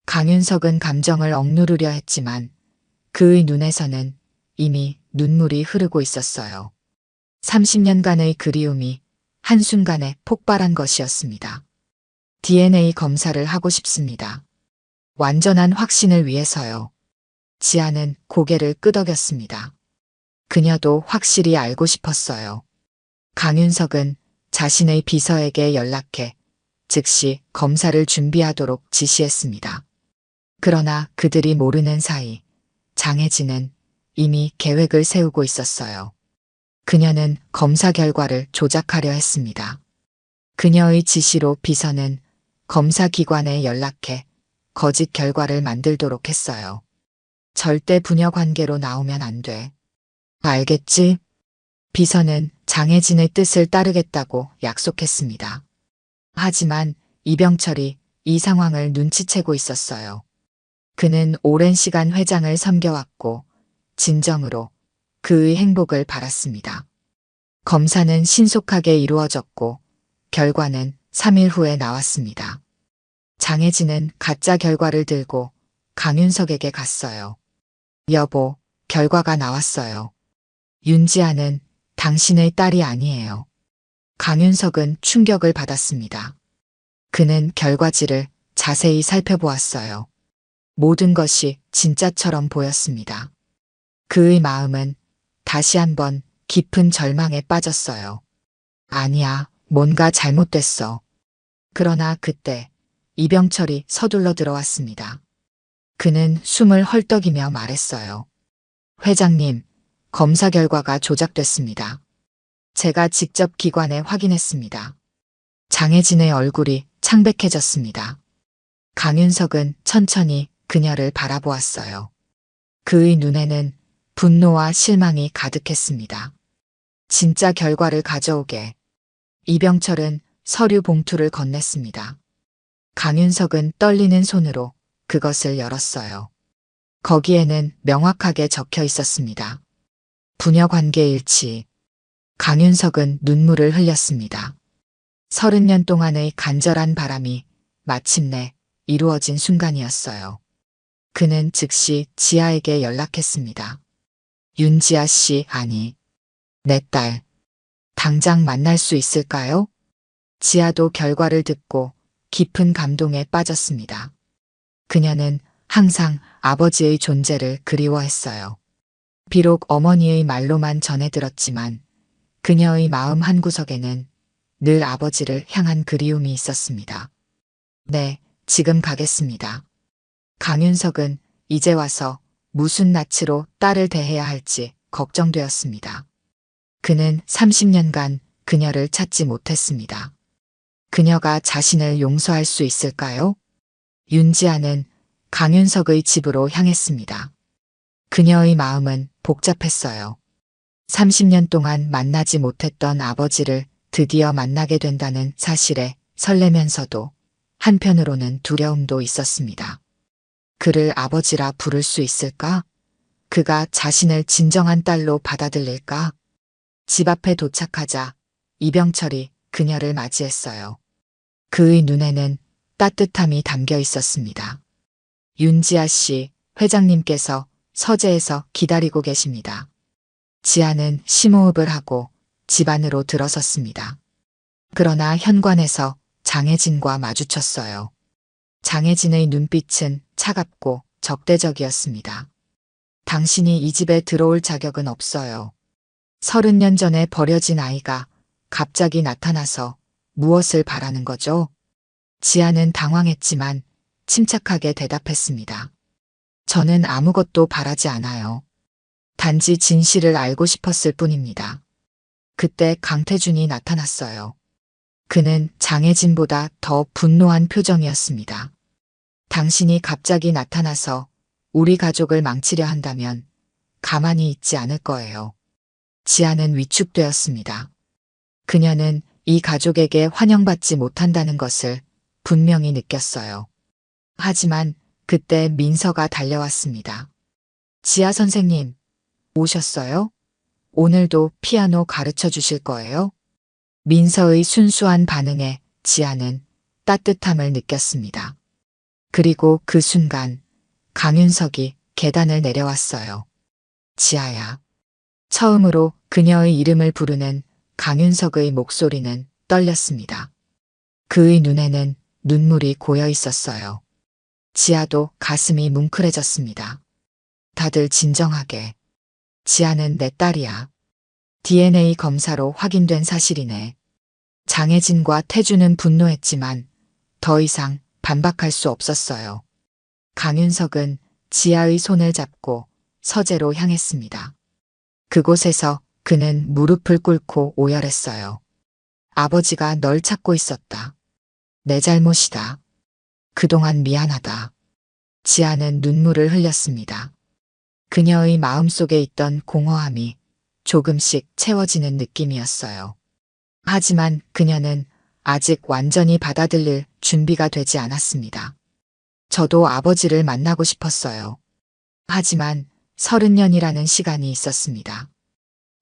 강윤석은 감정을 억누르려 했지만 그의 눈에서는 이미 눈물이 흐르고 있었어요. 30년간의 그리움이 한순간에 폭발한 것이었습니다. DNA 검사를 하고 싶습니다. 완전한 확신을 위해서요. 지아는 고개를 끄덕였습니다. 그녀도 확실히 알고 싶었어요. 강윤석은 자신의 비서에게 연락해 즉시 검사를 준비하도록 지시했습니다. 그러나 그들이 모르는 사이 장혜진은 이미 계획을 세우고 있었어요. 그녀는 검사 결과를 조작하려 했습니다. 그녀의 지시로 비서는 검사기관에 연락해 거짓 결과를 만들도록 했어요. 절대 부녀 관계로 나오면 안 돼. 알겠지? 비서는 장혜진의 뜻을 따르겠다고 약속했습니다. 하지만 이병철이 이 상황을 눈치채고 있었어요. 그는 오랜 시간 회장을 섬겨왔고 진정으로 그의 행복을 바랐습니다. 검사는 신속하게 이루어졌고 결과는 3일 후에 나왔습니다. 장혜진은 가짜 결과를 들고 강윤석에게 갔어요. 여보, 결과가 나왔어요. 윤지아는 당신의 딸이 아니에요. 강윤석은 충격을 받았습니다. 그는 결과지를 자세히 살펴보았어요. 모든 것이 진짜처럼 보였습니다. 그의 마음은 다시 한번 깊은 절망에 빠졌어요. 아니야, 뭔가 잘못됐어. 그러나 그때 이병철이 서둘러 들어왔습니다. 그는 숨을 헐떡이며 말했어요. 회장님, 검사 결과가 조작됐습니다. 제가 직접 기관에 확인했습니다. 장혜진의 얼굴이 창백해졌습니다. 강윤석은 천천히 그녀를 바라보았어요. 그의 눈에는 분노와 실망이 가득했습니다. 진짜 결과를 가져오게. 이병철은 서류 봉투를 건넸습니다. 강윤석은 떨리는 손으로 그것을 열었어요. 거기에는 명확하게 적혀 있었습니다. 부녀 관계 일치. 강윤석은 눈물을 흘렸습니다. 30년 동안의 간절한 바람이 마침내 이루어진 순간이었어요. 그는 즉시 지아에게 연락했습니다. 윤지아 씨, 아니, 내 딸, 당장 만날 수 있을까요? 지아도 결과를 듣고 깊은 감동에 빠졌습니다. 그녀는 항상 아버지의 존재를 그리워했어요. 비록 어머니의 말로만 전해 들었지만 그녀의 마음 한구석에는 늘 아버지를 향한 그리움이 있었습니다. 네, 지금 가겠습니다. 강윤석은 이제 와서 무슨 낯으로 딸을 대해야 할지 걱정되었습니다. 그는 30년간 그녀를 찾지 못했습니다. 그녀가 자신을 용서할 수 있을까요? 윤지아는 강윤석의 집으로 향했습니다. 그녀의 마음은 복잡했어요. 30년 동안 만나지 못했던 아버지를 드디어 만나게 된다는 사실에 설레면서도 한편으로는 두려움도 있었습니다. 그를 아버지라 부를 수 있을까? 그가 자신을 진정한 딸로 받아들일까? 집 앞에 도착하자 이병철이 그녀를 맞이했어요. 그의 눈에는 따뜻함이 담겨 있었습니다. 윤지아 씨, 회장님께서 서재에서 기다리고 계십니다. 지아는 심호흡을 하고 집 안으로 들어섰습니다. 그러나 현관에서 장혜진과 마주쳤어요. 장혜진의 눈빛은 차갑고 적대적이었습니다. 당신이 이 집에 들어올 자격은 없어요. 30년 전에 버려진 아이가 갑자기 나타나서 무엇을 바라는 거죠? 지아는 당황했지만 침착하게 대답했습니다. 저는 아무것도 바라지 않아요. 단지 진실을 알고 싶었을 뿐입니다. 그때 강태준이 나타났어요. 그는 장혜진보다 더 분노한 표정이었습니다. 당신이 갑자기 나타나서 우리 가족을 망치려 한다면 가만히 있지 않을 거예요. 지아는 위축되었습니다. 그녀는 이 가족에게 환영받지 못한다는 것을 분명히 느꼈어요. 하지만 그때 민서가 달려왔습니다. 지아 선생님, 오셨어요? 오늘도 피아노 가르쳐 주실 거예요? 민서의 순수한 반응에 지아는 따뜻함을 느꼈습니다. 그리고 그 순간 강윤석이 계단을 내려왔어요. 지아야. 처음으로 그녀의 이름을 부르는 강윤석의 목소리는 떨렸습니다. 그의 눈에는 눈물이 고여 있었어요. 지아도 가슴이 뭉클해졌습니다. 다들 진정하게. 지아는 내 딸이야. DNA 검사로 확인된 사실이네. 장혜진과 태주는 분노했지만 더 이상 반박할 수 없었어요. 강윤석은 지아의 손을 잡고 서재로 향했습니다. 그곳에서 그는 무릎을 꿇고 오열했어요. 아버지가 널 찾고 있었다. 내 잘못이다. 그동안 미안하다. 지아는 눈물을 흘렸습니다. 그녀의 마음속에 있던 공허함이 조금씩 채워지는 느낌이었어요. 하지만 그녀는 아직 완전히 받아들일 준비가 되지 않았습니다. 저도 아버지를 만나고 싶었어요. 하지만 30년이라는 시간이 있었습니다.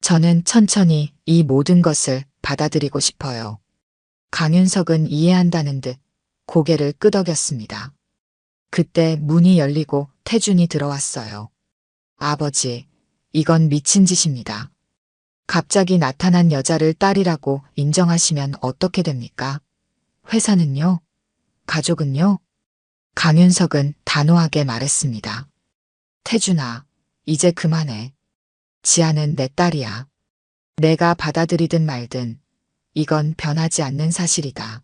저는 천천히 이 모든 것을 받아들이고 싶어요. 강윤석은 이해한다는 듯 고개를 끄덕였습니다. 그때 문이 열리고 태준이 들어왔어요. 아버지, 이건 미친 짓입니다. 갑자기 나타난 여자를 딸이라고 인정하시면 어떻게 됩니까? 회사는요? 가족은요? 강윤석은 단호하게 말했습니다. 태준아, 이제 그만해. 지아는 내 딸이야. 내가 받아들이든 말든 이건 변하지 않는 사실이다.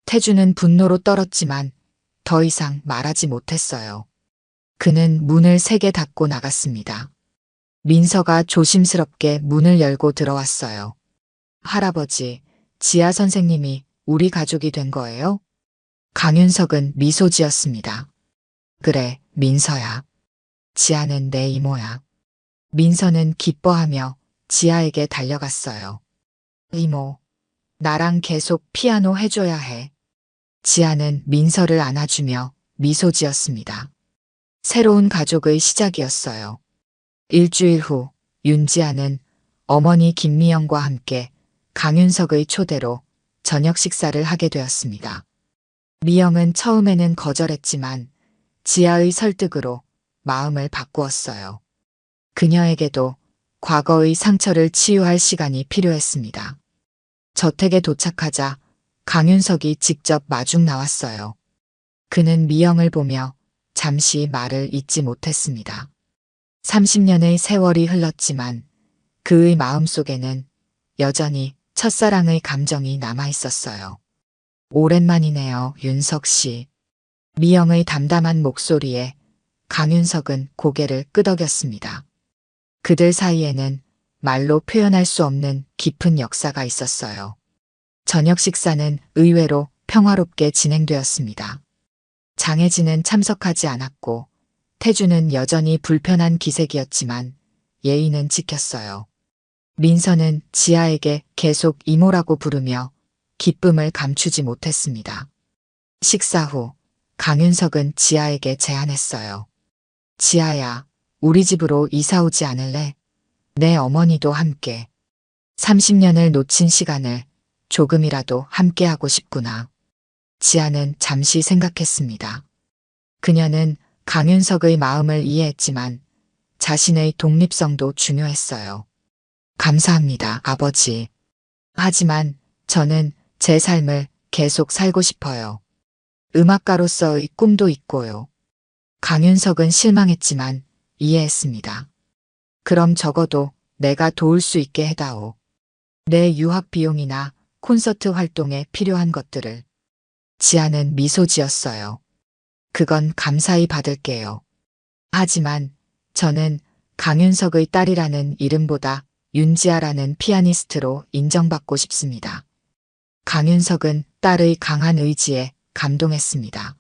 태준은 분노로 떨었지만 더 이상 말하지 못했어요. 그는 문을 세게 닫고 나갔습니다. 민서가 조심스럽게 문을 열고 들어왔어요. 할아버지, 지아 선생님이 우리 가족이 된 거예요? 강윤석은 미소 지었습니다. 그래, 민서야. 지아는 내 이모야. 민서는 기뻐하며 지아에게 달려갔어요. 이모, 나랑 계속 피아노 해줘야 해. 지아는 민서를 안아주며 미소 지었습니다. 새로운 가족의 시작이었어요. 일주일 후 윤지아는 어머니 김미영과 함께 강윤석의 초대로 저녁 식사를 하게 되었습니다. 미영은 처음에는 거절했지만 지아의 설득으로 마음을 바꾸었어요. 그녀에게도 과거의 상처를 치유할 시간이 필요했습니다. 저택에 도착하자 강윤석이 직접 마중 나왔어요. 그는 미영을 보며 잠시 말을 잇지 못했습니다. 30년의 세월이 흘렀지만 그의 마음속에는 여전히 첫사랑의 감정이 남아 있었어요. 오랜만이네요, 윤석 씨. 미영의 담담한 목소리에 강윤석은 고개를 끄덕였습니다. 그들 사이에는 말로 표현할 수 없는 깊은 역사가 있었어요. 저녁 식사는 의외로 평화롭게 진행되었습니다. 장혜진은 참석하지 않았고 태주는 여전히 불편한 기색이었지만 예의는 지켰어요. 민서는 지아에게 계속 이모라고 부르며 기쁨을 감추지 못했습니다. 식사 후 강윤석은 지아에게 제안했어요. 지아야, 우리 집으로 이사 오지 않을래? 내 어머니도 함께. 30년을 놓친 시간을 조금이라도 함께하고 싶구나. 지아는 잠시 생각했습니다. 그녀는 강윤석의 마음을 이해했지만 자신의 독립성도 중요했어요. 감사합니다, 아버지. 하지만 저는 제 삶을 계속 살고 싶어요. 음악가로서의 꿈도 있고요. 강윤석은 실망했지만 이해했습니다. 그럼 적어도 내가 도울 수 있게 해다오. 내 유학 비용이나 콘서트 활동에 필요한 것들을. 지아는 미소 지었어요. 그건 감사히 받을게요. 하지만 저는 강윤석의 딸이라는 이름보다 윤지아라는 피아니스트로 인정받고 싶습니다. 강윤석은 딸의 강한 의지에 감동했습니다.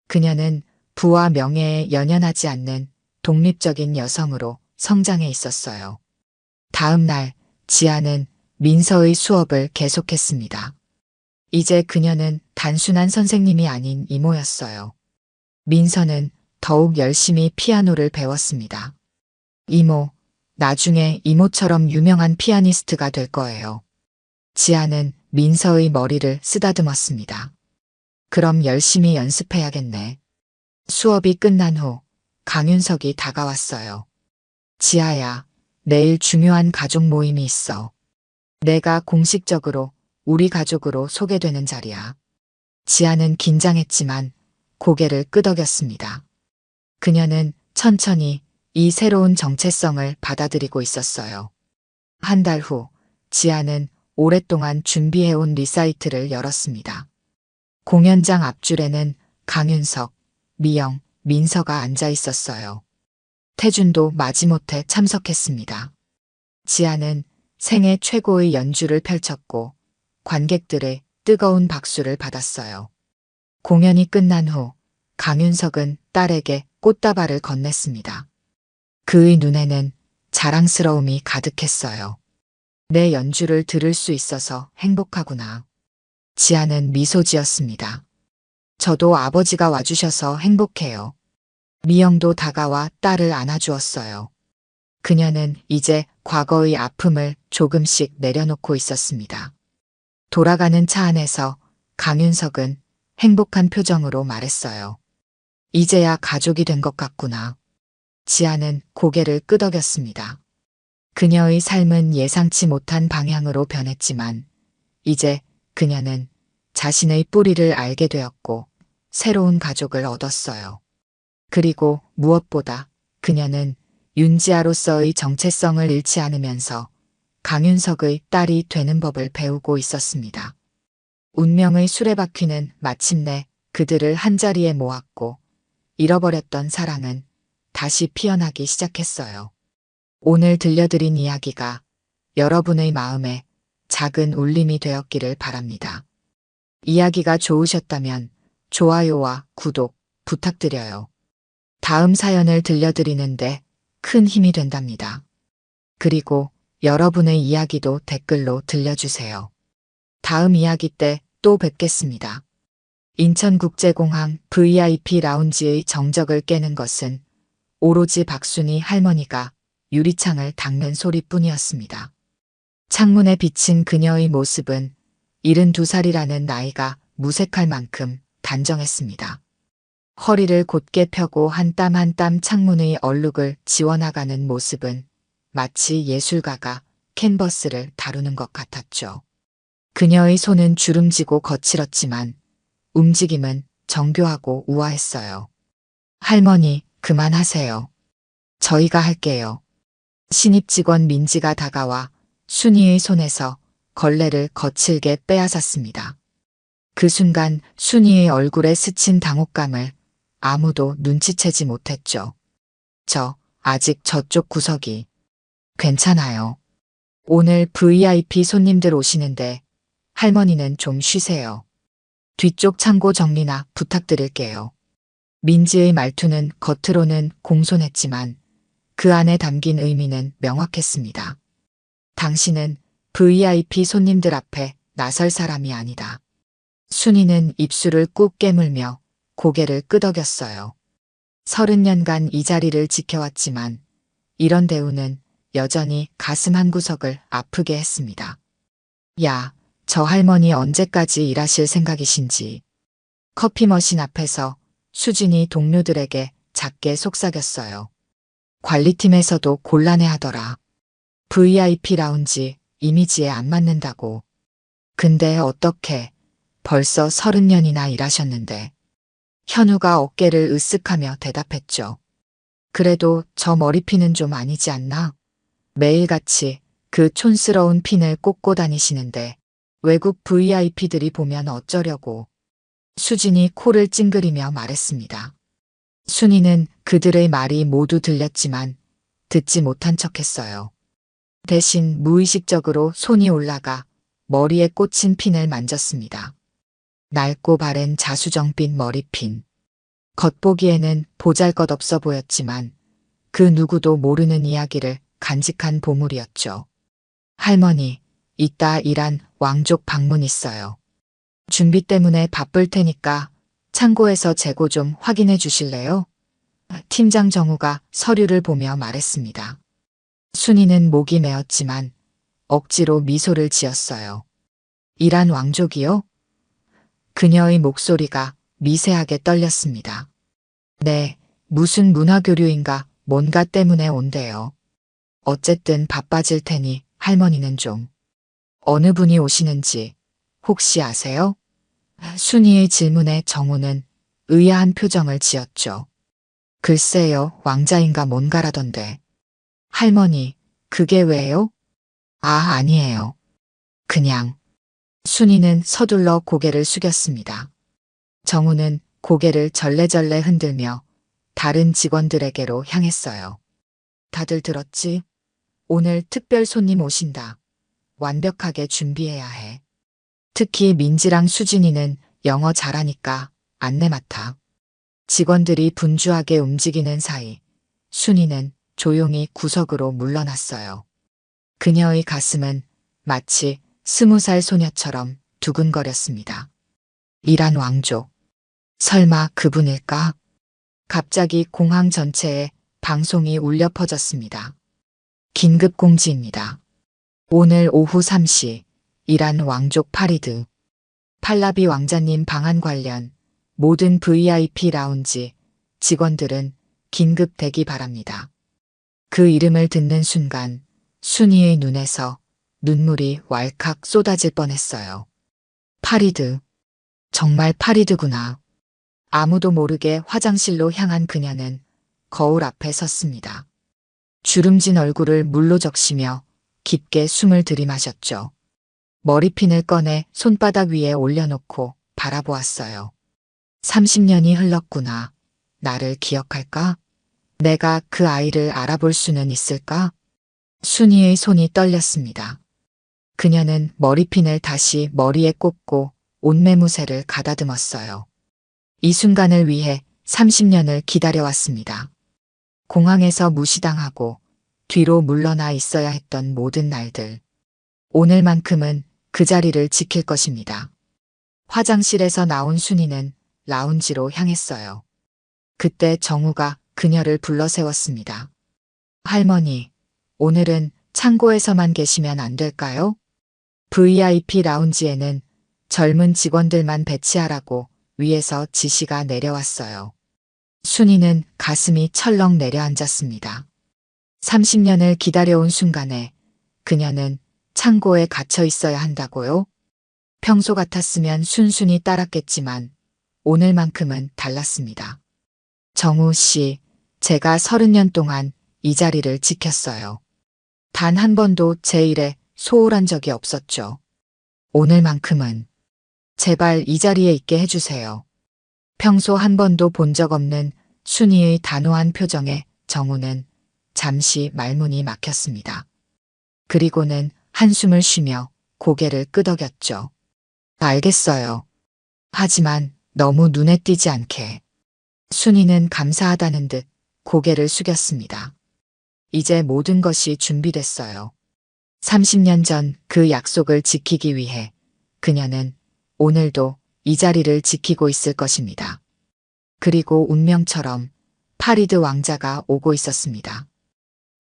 그녀는 부와 명예에 연연하지 않는 독립적인 여성으로 성장해 있었어요. 다음 날 지아는 민서의 수업을 계속했습니다. 이제 그녀는 단순한 선생님이 아닌 이모였어요. 민서는 더욱 열심히 피아노를 배웠습니다. 이모, 나중에 이모처럼 유명한 피아니스트가 될 거예요. 지아는 민서의 머리를 쓰다듬었습니다. 그럼 열심히 연습해야겠네. 수업이 끝난 후 강윤석이 다가왔어요. 지아야, 내일 중요한 가족 모임이 있어. 내가 공식적으로 우리 가족으로 소개되는 자리야. 지아는 긴장했지만 고개를 끄덕였습니다. 그녀는 천천히 이 새로운 정체성을 받아들이고 있었어요. 한 달 후 지아는 오랫동안 준비해온 리사이트를 열었습니다. 공연장 앞줄에는 강윤석, 미영, 민서가 앉아 있었어요. 태준도 마지못해 참석했습니다. 지아는 생애 최고의 연주를 펼쳤고 관객들의 뜨거운 박수를 받았어요. 공연이 끝난 후 강윤석은 딸에게 꽃다발을 건넸습니다. 그의 눈에는 자랑스러움이 가득했어요. 내 연주를 들을 수 있어서 행복하구나. 지아는 미소 지었습니다. 저도 아버지가 와주셔서 행복해요. 미영도 다가와 딸을 안아주었어요. 그녀는 이제 과거의 아픔을 조금씩 내려놓고 있었습니다. 돌아가는 차 안에서 강윤석은 행복한 표정으로 말했어요. 이제야 가족이 된 것 같구나. 지아는 고개를 끄덕였습니다. 그녀의 삶은 예상치 못한 방향으로 변했지만 이제 그녀는 자신의 뿌리를 알게 되었고 새로운 가족을 얻었어요. 그리고 무엇보다 그녀는 윤지아로서의 정체성을 잃지 않으면서 강윤석의 딸이 되는 법을 배우고 있었습니다. 운명의 수레바퀴는 마침내 그들을 한자리에 모았고 잃어버렸던 사랑은 다시 피어나기 시작했어요. 오늘 들려드린 이야기가 여러분의 마음에 작은 울림이 되었기를 바랍니다. 이야기가 좋으셨다면 좋아요와 구독 부탁드려요. 다음 사연을 들려드리는데 큰 힘이 된답니다. 그리고 여러분의 이야기도 댓글로 들려주세요. 다음 이야기 때 또 뵙겠습니다. 인천국제공항 VIP 라운지의 정적을 깨는 것은 오로지 박순희 할머니가 유리창을 닦는 소리뿐이었습니다. 창문에 비친 그녀의 모습은 72살이라는 나이가 무색할 만큼 단정했습니다. 허리를 곧게 펴고 한 땀 한 땀 창문의 얼룩을 지워나가는 모습은 마치 예술가가 캔버스를 다루는 것 같았죠. 그녀의 손은 주름지고 거칠었지만 움직임은 정교하고 우아했어요. 할머니, 그만하세요. 저희가 할게요. 신입 직원 민지가 다가와 순이의 손에서 걸레를 거칠게 빼앗았습니다. 그 순간 순이의 얼굴에 스친 당혹감을 아무도 눈치채지 못했죠. 아직 저쪽 구석이. 괜찮아요. 오늘 VIP 손님들 오시는데 할머니는 좀 쉬세요. 뒤쪽 창고 정리나 부탁드릴게요. 민지의 말투는 겉으로는 공손했지만 그 안에 담긴 의미는 명확했습니다. 당신은 VIP 손님들 앞에 나설 사람이 아니다. 순이는 입술을 꾹 깨물며 고개를 끄덕였어요. 30년간 이 자리를 지켜왔지만 이런 대우는 여전히 가슴 한구석을 아프게 했습니다. 야, 저 할머니 언제까지 일하실 생각이신지. 커피 머신 앞에서 수진이 동료들에게 작게 속삭였어요. 관리팀에서도 곤란해하더라. VIP 라운지 이미지에 안 맞는다고. 근데 어떻게 벌써 30년이나 일하셨는데. 현우가 어깨를 으쓱하며 대답했죠. 그래도 저 머리핀은 좀 아니지 않나? 매일같이 그 촌스러운 핀을 꽂고 다니시는데 외국 VIP들이 보면 어쩌려고. 수진이 코를 찡그리며 말했습니다. 순이는 그들의 말이 모두 들렸지만 듣지 못한 척했어요. 대신 무의식적으로 손이 올라가 머리에 꽂힌 핀을 만졌습니다. 낡고 바랜 자수정빛 머리핀. 겉보기에는 보잘것없어 보였지만 그 누구도 모르는 이야기를 간직한 보물이었죠. 할머니, 이따 일한 왕족 방문 있어요. 준비 때문에 바쁠 테니까 창고에서 재고 좀 확인해 주실래요? 팀장 정우가 서류를 보며 말했습니다. 순이는 목이 메었지만 억지로 미소를 지었어요. 일한 왕족이요? 그녀의 목소리가 미세하게 떨렸습니다. 네, 무슨 문화교류인가 뭔가 때문에 온대요. 어쨌든 바빠질 테니 할머니는 좀. 어느 분이 오시는지 혹시 아세요? 순이의 질문에 정우는 의아한 표정을 지었죠. 글쎄요, 왕자인가 뭔가라던데. 할머니, 그게 왜요? 아니에요. 그냥. 순이는 서둘러 고개를 숙였습니다. 정우는 고개를 절레절레 흔들며 다른 직원들에게로 향했어요. 다들 들었지? 오늘 특별 손님 오신다. 완벽하게 준비해야 해. 특히 민지랑 수진이는 영어 잘하니까 안내 맡아. 직원들이 분주하게 움직이는 사이 순이는 조용히 구석으로 물러났어요. 그녀의 가슴은 마치 20살 소녀처럼 두근거렸습니다. 일한 왕족. 설마 그분일까? 갑자기 공항 전체에 방송이 울려 퍼졌습니다. 긴급 공지입니다. 오늘 오후 3시 이란 왕족 파리드. 팔라비 왕자님 방한 관련 모든 VIP 라운지 직원들은 긴급 대기 바랍니다. 그 이름을 듣는 순간 순이의 눈에서 눈물이 왈칵 쏟아질 뻔했어요. 파리드. 정말 파리드구나. 아무도 모르게 화장실로 향한 그녀는 거울 앞에 섰습니다. 주름진 얼굴을 물로 적시며 깊게 숨을 들이마셨죠. 머리핀을 꺼내 손바닥 위에 올려놓고 바라보았어요. 30년이 흘렀구나. 나를 기억할까? 내가 그 아이를 알아볼 수는 있을까? 순이의 손이 떨렸습니다. 그녀는 머리핀을 다시 머리에 꽂고 옷매무새를 가다듬었어요. 이 순간을 위해 30년을 기다려왔습니다. 공항에서 무시당하고 뒤로 물러나 있어야 했던 모든 날들. 오늘만큼은 그 자리를 지킬 것입니다. 화장실에서 나온 순이는 라운지로 향했어요. 그때 정우가 그녀를 불러 세웠습니다. 할머니, 오늘은 창고에서만 계시면 안 될까요? VIP 라운지에는 젊은 직원들만 배치하라고 위에서 지시가 내려왔어요. 순이는 가슴이 철렁 내려앉았습니다. 30년을 기다려온 순간에 그녀는 창고에 갇혀 있어야 한다고요? 평소 같았으면 순순히 따랐겠지만 오늘만큼은 달랐습니다. 정우 씨, 제가 30년 동안 이 자리를 지켰어요. 단 한 번도 제 일에 소홀한 적이 없었죠. 오늘만큼은 제발 이 자리에 있게 해주세요. 평소 한 번도 본 적 없는 순이의 단호한 표정에 정우는 잠시 말문이 막혔습니다. 그리고는 한숨을 쉬며 고개를 끄덕였죠. 알겠어요. 하지만 너무 눈에 띄지 않게. 순이는 감사하다는 듯 고개를 숙였습니다. 이제 모든 것이 준비됐어요. 30년 전 그 약속을 지키기 위해 그녀는 오늘도 이 자리를 지키고 있을 것입니다. 그리고 운명처럼 파리드 왕자가 오고 있었습니다.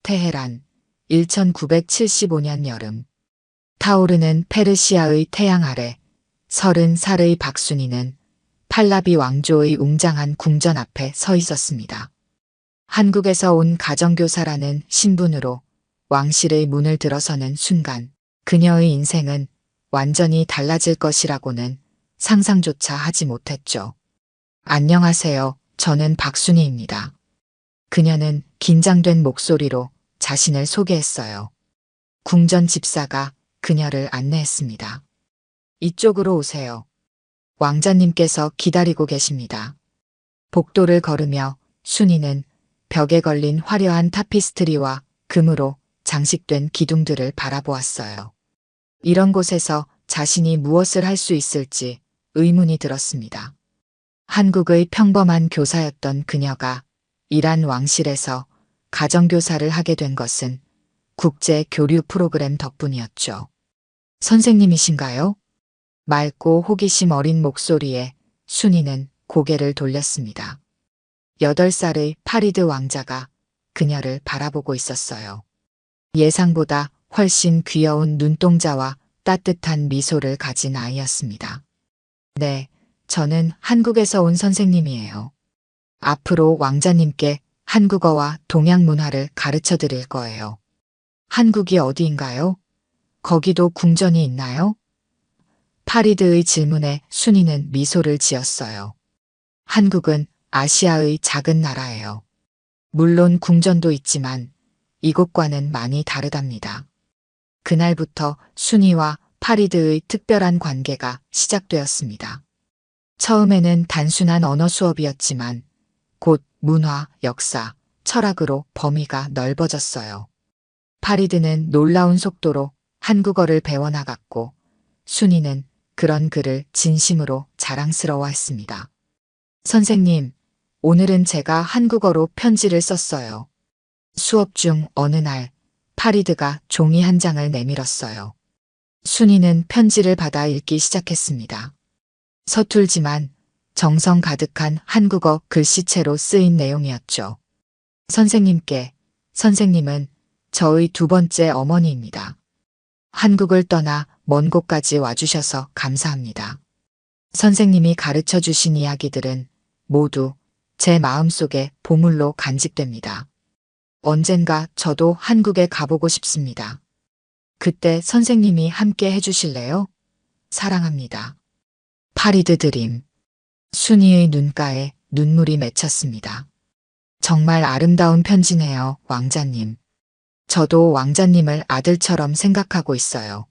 테헤란, 1975년 여름. 타오르는 페르시아의 태양 아래 30살의 박순이는 팔라비 왕조의 웅장한 궁전 앞에 서 있었습니다. 한국에서 온 가정교사라는 신분으로 왕실의 문을 들어서는 순간 그녀의 인생은 완전히 달라질 것이라고는 상상조차 하지 못했죠. 안녕하세요. 저는 박순희입니다. 그녀는 긴장된 목소리로 자신을 소개했어요. 궁전 집사가 그녀를 안내했습니다. 이쪽으로 오세요. 왕자님께서 기다리고 계십니다. 복도를 걸으며 순이는 벽에 걸린 화려한 타피스트리와 금으로 장식된 기둥들을 바라보았어요. 이런 곳에서 자신이 무엇을 할 수 있을지 의문이 들었습니다. 한국의 평범한 교사였던 그녀가 이란 왕실에서 가정교사를 하게 된 것은 국제 교류 프로그램 덕분이었죠. 선생님이신가요? 맑고 호기심 어린 목소리에 순이는 고개를 돌렸습니다. 8살의 파리드 왕자가 그녀를 바라보고 있었어요. 예상보다 훨씬 귀여운 눈동자와 따뜻한 미소를 가진 아이였습니다. 네, 저는 한국에서 온 선생님이에요. 앞으로 왕자님께 한국어와 동양 문화를 가르쳐 드릴 거예요. 한국이 어디인가요? 거기도 궁전이 있나요? 파리드의 질문에 순이는 미소를 지었어요. 한국은 아시아의 작은 나라예요. 물론 궁전도 있지만 이곳과는 많이 다르답니다. 그날부터 순이와 파리드의 특별한 관계가 시작되었습니다. 처음에는 단순한 언어 수업이었지만 곧 문화, 역사, 철학으로 범위가 넓어졌어요. 파리드는 놀라운 속도로 한국어를 배워나갔고 순이는 그런 그를 진심으로 자랑스러워했습니다. 선생님, 오늘은 제가 한국어로 편지를 썼어요. 수업 중 어느 날 파리드가 종이 한 장을 내밀었어요. 순이는 편지를 받아 읽기 시작했습니다. 서툴지만 정성 가득한 한국어 글씨체로 쓰인 내용이었죠. 선생님께, 선생님은 저의 두 번째 어머니입니다. 한국을 떠나 먼 곳까지 와주셔서 감사합니다. 선생님이 가르쳐 주신 이야기들은 모두 제 마음속에 보물로 간직됩니다. 언젠가 저도 한국에 가보고 싶습니다. 그때 선생님이 함께 해주실래요? 사랑합니다. 파리드 드림. 순이의 눈가에 눈물이 맺혔습니다. 정말 아름다운 편지네요, 왕자님. 저도 왕자님을 아들처럼 생각하고 있어요.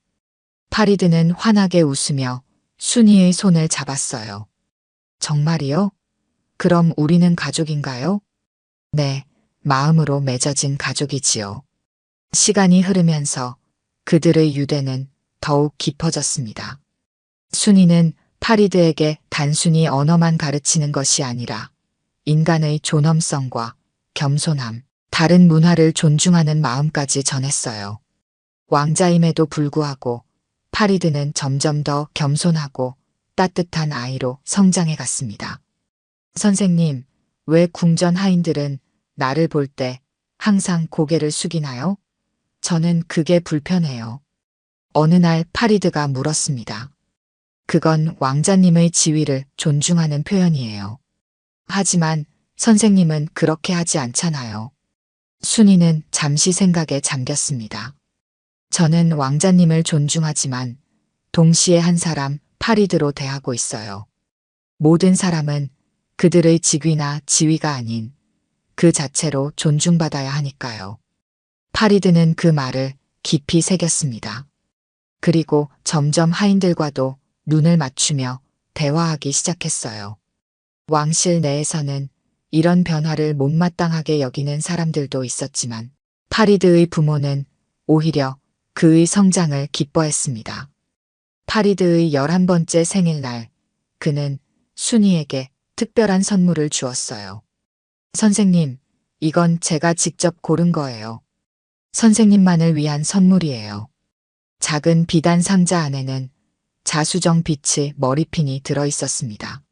파리드는 환하게 웃으며 순이의 손을 잡았어요. 정말이요? 그럼 우리는 가족인가요? 네, 마음으로 맺어진 가족이지요. 시간이 흐르면서 그들의 유대는 더욱 깊어졌습니다. 순이는 파리드에게 단순히 언어만 가르치는 것이 아니라 인간의 존엄성과 겸손함, 다른 문화를 존중하는 마음까지 전했어요. 왕자임에도 불구하고 파리드는 점점 더 겸손하고 따뜻한 아이로 성장해 갔습니다. 선생님, 왜 궁전 하인들은 나를 볼 때 항상 고개를 숙이나요? 저는 그게 불편해요. 어느 날 파리드가 물었습니다. 그건 왕자님의 지위를 존중하는 표현이에요. 하지만 선생님은 그렇게 하지 않잖아요. 순이는 잠시 생각에 잠겼습니다. 저는 왕자님을 존중하지만 동시에 한 사람 파리드로 대하고 있어요. 모든 사람은 그들의 직위나 지위가 아닌 그 자체로 존중받아야 하니까요. 파리드는 그 말을 깊이 새겼습니다. 그리고 점점 하인들과도 눈을 맞추며 대화하기 시작했어요. 왕실 내에서는 이런 변화를 못마땅하게 여기는 사람들도 있었지만 파리드의 부모는 오히려 그의 성장을 기뻐했습니다. 파리드의 11번째 생일날 그는 순이에게 특별한 선물을 주었어요. 선생님, 이건 제가 직접 고른 거예요. 선생님만을 위한 선물이에요. 작은 비단 상자 안에는 자수정 빛의 머리핀이 들어있었습니다.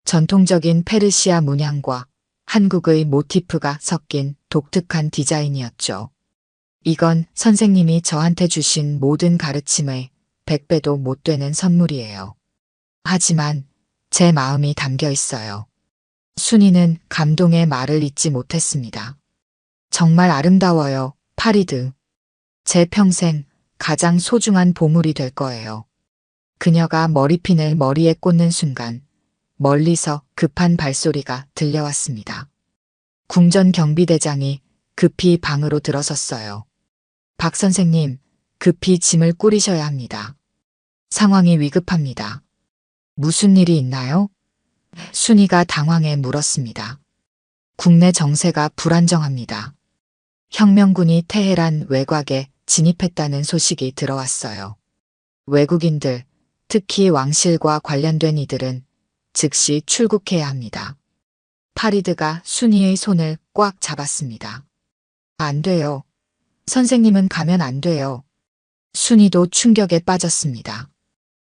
전통적인 페르시아 문양과 한국의 모티프가 섞인 독특한 디자인이었죠. 이건 선생님이 저한테 주신 모든 가르침의 100배도 못 되는 선물이에요. 하지만 제 마음이 담겨 있어요. 순이는 감동의 말을 잇지 못했습니다. 정말 아름다워요, 파리드. 제 평생 가장 소중한 보물이 될 거예요. 그녀가 머리핀을 머리에 꽂는 순간 멀리서 급한 발소리가 들려왔습니다. 궁전 경비대장이 급히 방으로 들어섰어요. 박 선생님, 급히 짐을 꾸리셔야 합니다. 상황이 위급합니다. 무슨 일이 있나요? 순이가 당황해 물었습니다. 국내 정세가 불안정합니다. 혁명군이 테헤란 외곽에 진입했다는 소식이 들어왔어요. 외국인들, 특히 왕실과 관련된 이들은 즉시 출국해야 합니다. 파리드가 순이의 손을 꽉 잡았습니다. 안 돼요. 선생님은 가면 안 돼요. 순이도 충격에 빠졌습니다.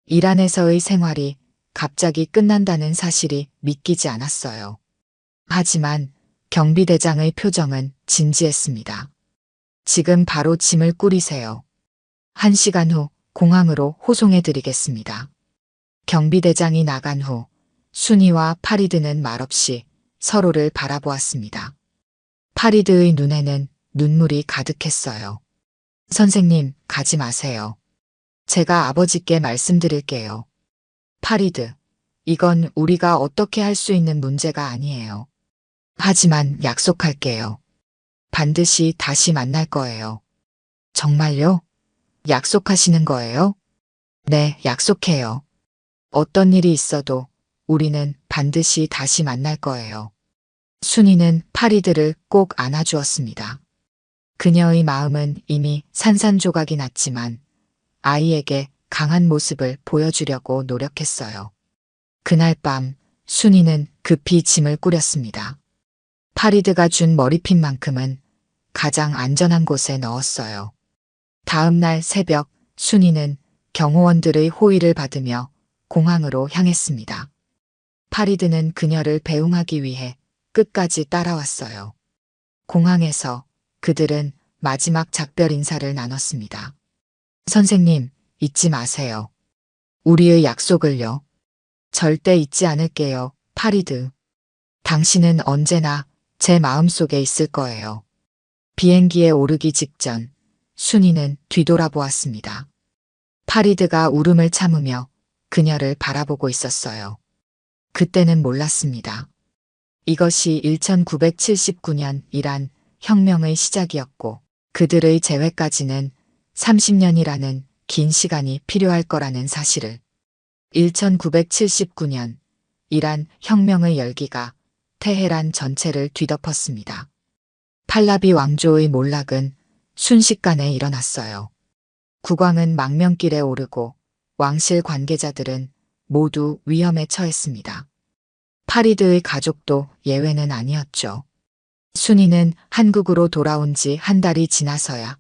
이란에서의 생활이 갑자기 끝난다는 사실이 믿기지 않았어요. 하지만 경비대장의 표정은 진지했습니다. 지금 바로 짐을 꾸리세요. 1시간 후 공항으로 호송해드리겠습니다. 경비대장이 나간 후 순이와 파리드는 말없이 서로를 바라보았습니다. 파리드의 눈에는 눈물이 가득했어요. 선생님, 가지 마세요. 제가 아버지께 말씀드릴게요. 파리드, 이건 우리가 어떻게 할 수 있는 문제가 아니에요. 하지만 약속할게요. 반드시 다시 만날 거예요. 정말요? 약속하시는 거예요? 네, 약속해요. 어떤 일이 있어도 우리는 반드시 다시 만날 거예요. 순이는 파리드를 꼭 안아주었습니다. 그녀의 마음은 이미 산산조각이 났지만 아이에게 강한 모습을 보여주려고 노력했어요. 그날 밤 순이는 급히 짐을 꾸렸습니다. 파리드가 준 머리핀만큼은 가장 안전한 곳에 넣었어요. 다음 날 새벽 순이는 경호원들의 호의를 받으며 공항으로 향했습니다. 파리드는 그녀를 배웅하기 위해 끝까지 따라왔어요. 공항에서 그들은 마지막 작별 인사를 나눴습니다. 선생님, 잊지 마세요. 우리의 약속을요. 절대 잊지 않을게요, 파리드. 당신은 언제나 제 마음속에 있을 거예요. 비행기에 오르기 직전 순이는 뒤돌아보았습니다. 파리드가 울음을 참으며 그녀를 바라보고 있었어요. 그때는 몰랐습니다. 이것이 1979년 이란 혁명의 시작이었고 그들의 재회까지는 30년이라는 긴 시간이 필요할 거라는 사실을. 1979년 이란 혁명의 열기가 테헤란 전체를 뒤덮었습니다. 팔라비 왕조의 몰락은 순식간에 일어났어요. 국왕은 망명길에 오르고 왕실 관계자들은 모두 위험에 처했습니다. 파리드의 가족도 예외는 아니었죠. 순이는 한국으로 돌아온 지 한 달이 지나서야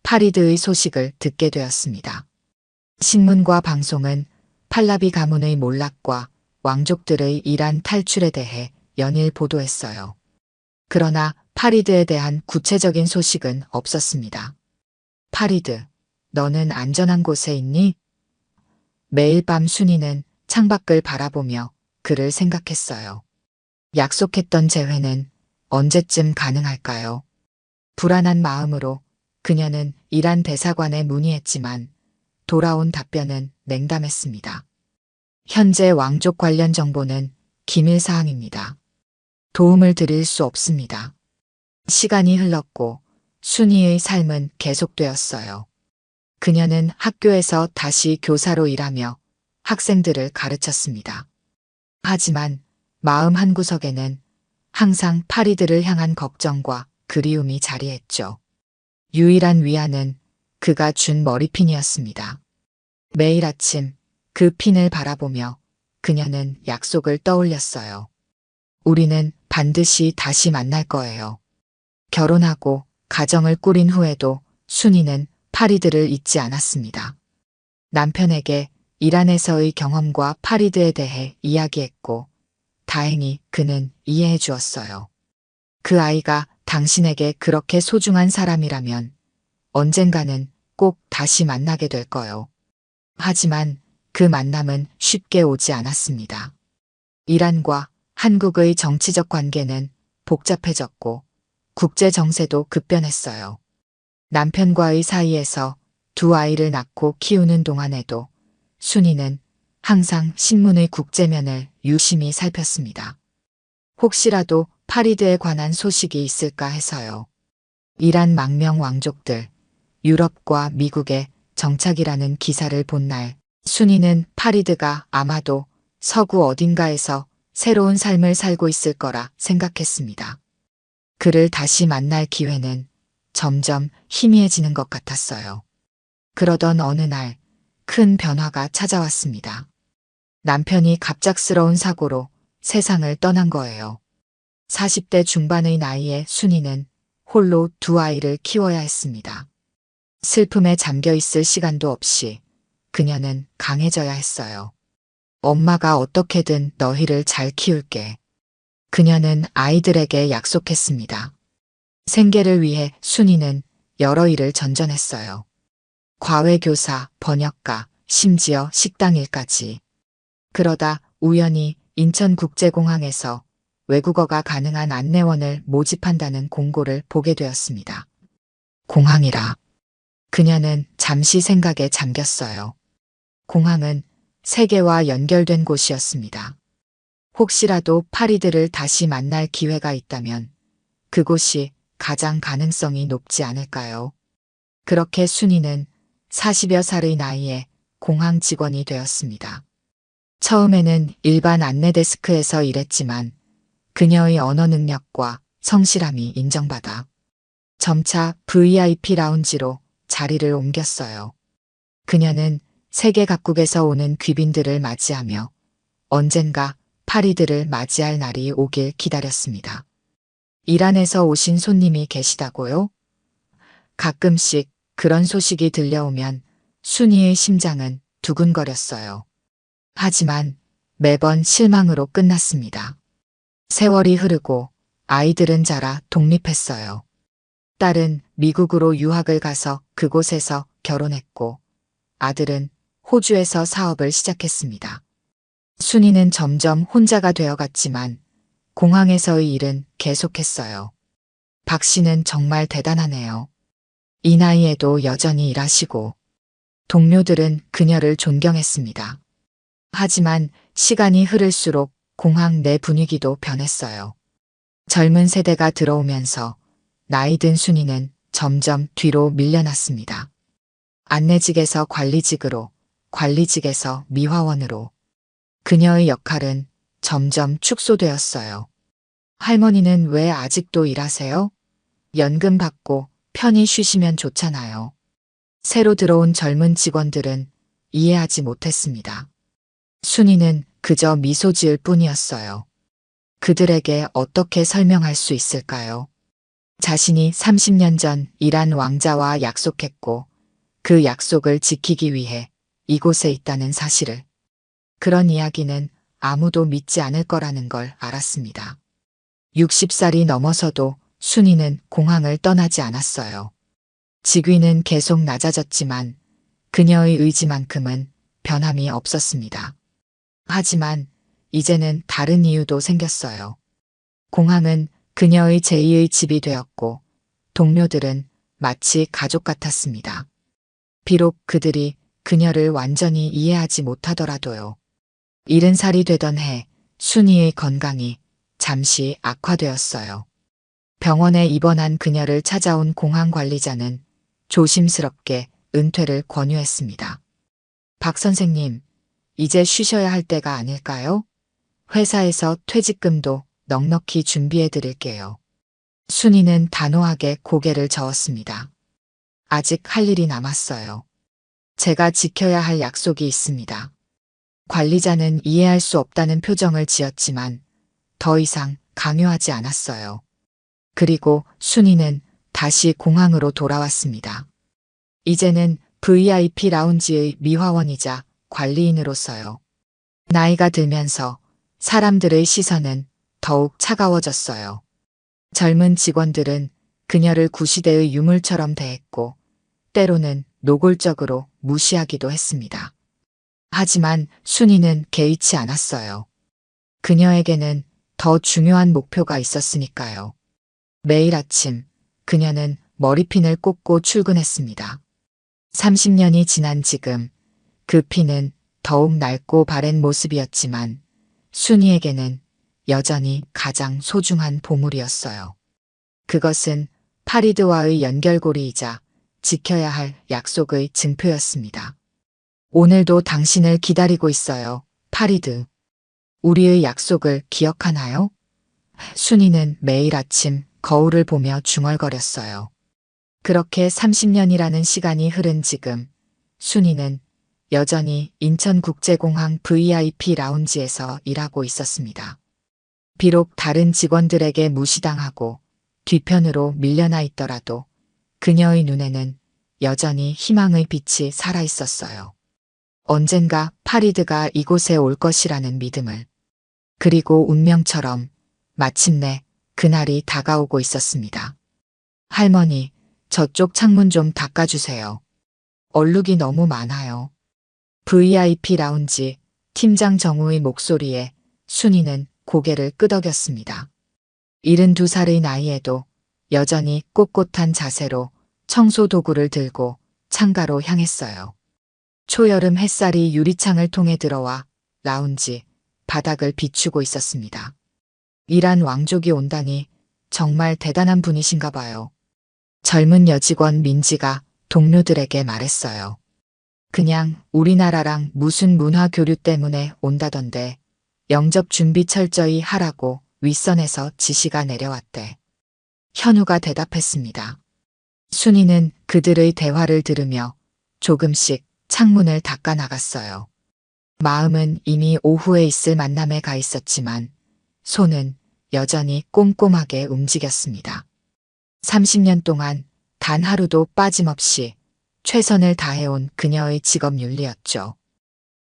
파리드의 소식을 듣게 되었습니다. 신문과 방송은 팔라비 가문의 몰락과 왕족들의 이란 탈출에 대해 연일 보도했어요. 그러나 파리드에 대한 구체적인 소식은 없었습니다. 파리드, 너는 안전한 곳에 있니? 매일 밤 순이는 창밖을 바라보며 그를 생각했어요. 약속했던 재회는 언제쯤 가능할까요? 불안한 마음으로 그녀는 이란 대사관에 문의했지만 돌아온 답변은 냉담했습니다. 현재 왕족 관련 정보는 기밀 사항입니다. 도움을 드릴 수 없습니다. 시간이 흘렀고 순이의 삶은 계속되었어요. 그녀는 학교에서 다시 교사로 일하며 학생들을 가르쳤습니다. 하지만 마음 한구석에는 항상 파리드를 향한 걱정과 그리움이 자리했죠. 유일한 위안은 그가 준 머리핀이었습니다. 매일 아침 그 핀을 바라보며 그녀는 약속을 떠올렸어요. 우리는 반드시 다시 만날 거예요. 결혼하고 가정을 꾸린 후에도 순이는 파리드를 잊지 않았습니다. 남편에게 이란에서의 경험과 파리드에 대해 이야기했고 다행히 그는 이해해 주었어요. 그 아이가 당신에게 그렇게 소중한 사람이라면 언젠가는 꼭 다시 만나게 될 거요. 하지만 그 만남은 쉽게 오지 않았습니다. 이란과 한국의 정치적 관계는 복잡해졌고 국제 정세도 급변했어요. 남편과의 사이에서 두 아이를 낳고 키우는 동안에도 순이는 항상 신문의 국제면을 유심히 살폈습니다. 혹시라도 파리드에 관한 소식이 있을까 해서요. 이란 망명 왕족들, 유럽과 미국의 정착이라는 기사를 본 날, 순이는 파리드가 아마도 서구 어딘가에서 새로운 삶을 살고 있을 거라 생각했습니다. 그를 다시 만날 기회는 점점 희미해지는 것 같았어요. 그러던 어느 날 큰 변화가 찾아왔습니다. 남편이 갑작스러운 사고로 세상을 떠난 거예요. 40대 중반의 나이에 순이는 홀로 두 아이를 키워야 했습니다. 슬픔에 잠겨 있을 시간도 없이 그녀는 강해져야 했어요. 엄마가 어떻게든 너희를 잘 키울게. 그녀는 아이들에게 약속했습니다. 생계를 위해 순이는 여러 일을 전전했어요. 과외교사, 번역가, 심지어 식당 일까지. 그러다 우연히 인천국제공항에서 외국어가 가능한 안내원을 모집한다는 공고를 보게 되었습니다. 공항이라. 그녀는 잠시 생각에 잠겼어요. 공항은 세계와 연결된 곳이었습니다. 혹시라도 파리드를 다시 만날 기회가 있다면 그곳이 가장 가능성이 높지 않을까요? 그렇게 순이는 40여 살의 나이에 공항 직원이 되었습니다. 처음에는 일반 안내데스크에서 일했지만 그녀의 언어 능력과 성실함이 인정받아 점차 VIP 라운지로 자리를 옮겼어요. 그녀는 세계 각국에서 오는 귀빈들을 맞이하며 언젠가 파리드를 맞이할 날이 오길 기다렸습니다. 이란에서 오신 손님이 계시다고요? 가끔씩 그런 소식이 들려오면 순이의 심장은 두근거렸어요. 하지만 매번 실망으로 끝났습니다. 세월이 흐르고 아이들은 자라 독립했어요. 딸은 미국으로 유학을 가서 그곳에서 결혼했고 아들은 호주에서 사업을 시작했습니다. 순이는 점점 혼자가 되어갔지만 공항에서의 일은 계속했어요. 박 씨는 정말 대단하네요. 이 나이에도 여전히 일하시고 동료들은 그녀를 존경했습니다. 하지만 시간이 흐를수록 공항 내 분위기도 변했어요. 젊은 세대가 들어오면서 나이 든 순이는 점점 뒤로 밀려났습니다. 안내직에서 관리직으로, 관리직에서 미화원으로. 그녀의 역할은 점점 축소되었어요. 할머니는 왜 아직도 일하세요? 연금 받고 편히 쉬시면 좋잖아요. 새로 들어온 젊은 직원들은 이해하지 못했습니다. 순이는 그저 미소 지을 뿐이었어요. 그들에게 어떻게 설명할 수 있을까요? 자신이 30년 전 일한 왕자와 약속했고 그 약속을 지키기 위해 이곳에 있다는 사실을. 그런 이야기는 아무도 믿지 않을 거라는 걸 알았습니다. 60살이 넘어서도 순이는 공항을 떠나지 않았어요. 직위는 계속 낮아졌지만 그녀의 의지만큼은 변함이 없었습니다. 하지만 이제는 다른 이유도 생겼어요. 공항은 그녀의 제2의 집이 되었고 동료들은 마치 가족 같았습니다. 비록 그들이 그녀를 완전히 이해하지 못하더라도요. 70살이 되던 해 순이의 건강이 잠시 악화되었어요. 병원에 입원한 그녀를 찾아온 공항 관리자는 조심스럽게 은퇴를 권유했습니다. 박 선생님, 이제 쉬셔야 할 때가 아닐까요? 회사에서 퇴직금도 넉넉히 준비해 드릴게요. 순이는 단호하게 고개를 저었습니다. 아직 할 일이 남았어요. 제가 지켜야 할 약속이 있습니다. 관리자는 이해할 수 없다는 표정을 지었지만 더 이상 강요하지 않았어요. 그리고 순이는 다시 공항으로 돌아왔습니다. 이제는 VIP 라운지의 미화원이자 관리인으로서요. 나이가 들면서 사람들의 시선은 더욱 차가워졌어요. 젊은 직원들은 그녀를 구시대의 유물처럼 대했고 때로는 노골적으로 무시하기도 했습니다. 하지만 순이는 개의치 않았어요. 그녀에게는 더 중요한 목표가 있었으니까요. 매일 아침 그녀는 머리핀을 꽂고 출근했습니다. 30년이 지난 지금 그 핀은 더욱 낡고 바랜 모습이었지만 순이에게는 여전히 가장 소중한 보물이었어요. 그것은 파리드와의 연결고리이자 지켜야 할 약속의 증표였습니다. 오늘도 당신을 기다리고 있어요, 파리드. 우리의 약속을 기억하나요? 순이는 매일 아침 거울을 보며 중얼거렸어요. 그렇게 30년이라는 시간이 흐른 지금 순이는 여전히 인천국제공항 VIP 라운지에서 일하고 있었습니다. 비록 다른 직원들에게 무시당하고 뒤편으로 밀려나 있더라도 그녀의 눈에는 여전히 희망의 빛이 살아 있었어요. 언젠가 파리드가 이곳에 올 것이라는 믿음을. 그리고 운명처럼 마침내 그날이 다가오고 있었습니다. 할머니, 저쪽 창문 좀 닦아주세요. 얼룩이 너무 많아요. VIP 라운지 팀장 정우의 목소리에 순이는 고개를 끄덕였습니다. 72살의 나이에도 여전히 꼿꼿한 자세로 청소 도구를 들고 창가로 향했어요. 초여름 햇살이 유리창을 통해 들어와 라운지 바닥을 비추고 있었습니다. 이란 왕족이 온다니 정말 대단한 분이신가 봐요. 젊은 여직원 민지가 동료들에게 말했어요. 그냥 우리나라랑 무슨 문화 교류 때문에 온다던데 영접 준비 철저히 하라고 윗선에서 지시가 내려왔대. 현우가 대답했습니다. 순이는 그들의 대화를 들으며 조금씩 창문을 닦아 나갔어요. 마음은 이미 오후에 있을 만남에 가 있었지만 손은 여전히 꼼꼼하게 움직였습니다. 30년 동안 단 하루도 빠짐없이 최선을 다해온 그녀의 직업 윤리였죠.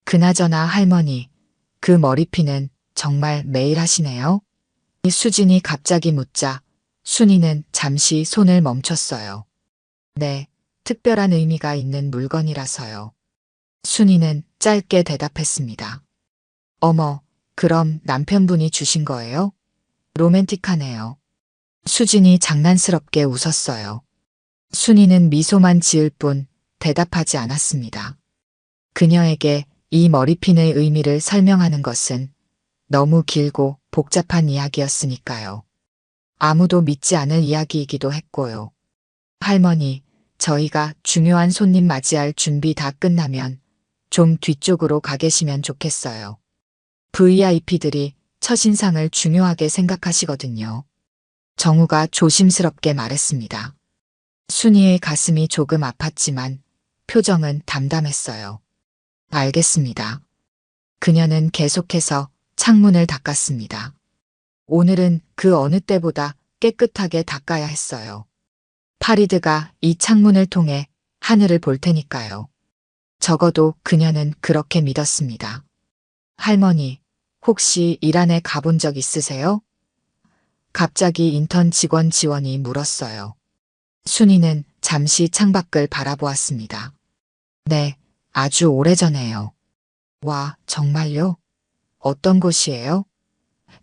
그나저나 할머니, 그 머리핀은 정말 매일 하시네요? 수진이 갑자기 묻자 순이는 잠시 손을 멈췄어요. 네, 특별한 의미가 있는 물건이라서요. 순이는 짧게 대답했습니다. 어머, 그럼 남편분이 주신 거예요? 로맨틱하네요. 수진이 장난스럽게 웃었어요. 순이는 미소만 지을 뿐 대답하지 않았습니다. 그녀에게 이 머리핀의 의미를 설명하는 것은 너무 길고 복잡한 이야기였으니까요. 아무도 믿지 않을 이야기이기도 했고요. 할머니, 저희가 중요한 손님 맞이할 준비 다 끝나면 좀 뒤쪽으로 가 계시면 좋겠어요. VIP들이 첫인상을 중요하게 생각하시거든요. 정우가 조심스럽게 말했습니다. 순이의 가슴이 조금 아팠지만 표정은 담담했어요. 알겠습니다. 그녀는 계속해서 창문을 닦았습니다. 오늘은 그 어느 때보다 깨끗하게 닦아야 했어요. 파리드가 이 창문을 통해 하늘을 볼 테니까요. 적어도 그녀는 그렇게 믿었습니다. 할머니, 혹시 이란에 가본 적 있으세요? 갑자기 인턴 직원 지원이 물었어요. 순이는 잠시 창밖을 바라보았습니다. 네, 아주 오래전에요. 와, 정말요? 어떤 곳이에요?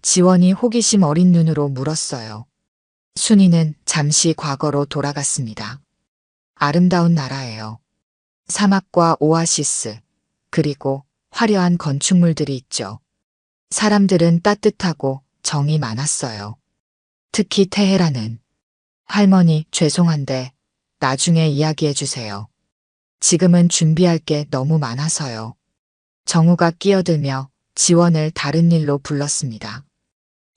지원이 호기심 어린 눈으로 물었어요. 순이는 잠시 과거로 돌아갔습니다. 아름다운 나라예요. 사막과 오아시스, 그리고 화려한 건축물들이 있죠. 사람들은 따뜻하고 정이 많았어요. 특히 테헤란은. 할머니, 죄송한데 나중에 이야기해 주세요. 지금은 준비할 게 너무 많아서요. 정우가 끼어들며 지원을 다른 일로 불렀습니다.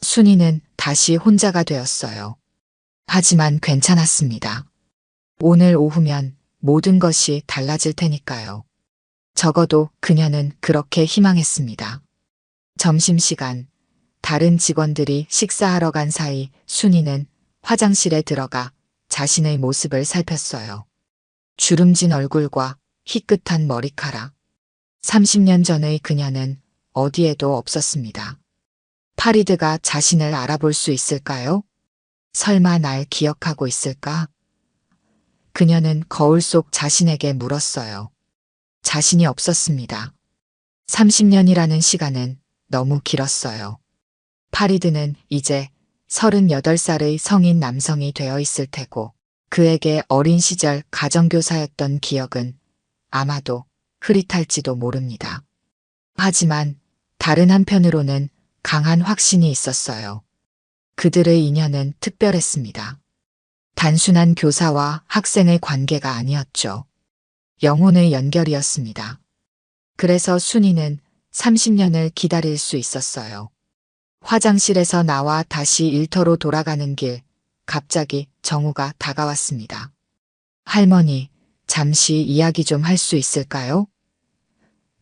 순이는 다시 혼자가 되었어요. 하지만 괜찮았습니다. 오늘 오후면 모든 것이 달라질 테니까요. 적어도 그녀는 그렇게 희망했습니다. 점심시간, 다른 직원들이 식사하러 간 사이 순이는 화장실에 들어가 자신의 모습을 살폈어요. 주름진 얼굴과 희끗한 머리카락. 30년 전의 그녀는 어디에도 없었습니다. 파리드가 자신을 알아볼 수 있을까요? 설마 날 기억하고 있을까? 그녀는 거울 속 자신에게 물었어요. 자신이 없었습니다. 30년이라는 시간은 너무 길었어요. 파리드는 이제 38살의 성인 남성이 되어 있을 테고 그에게 어린 시절 가정교사였던 기억은 아마도 흐릿할지도 모릅니다. 하지만 다른 한편으로는 강한 확신이 있었어요. 그들의 인연은 특별했습니다. 단순한 교사와 학생의 관계가 아니었죠. 영혼의 연결이었습니다. 그래서 순이는 30년을 기다릴 수 있었어요. 화장실에서 나와 다시 일터로 돌아가는 길, 갑자기 정우가 다가왔습니다. 할머니, 잠시 이야기 좀 할 수 있을까요?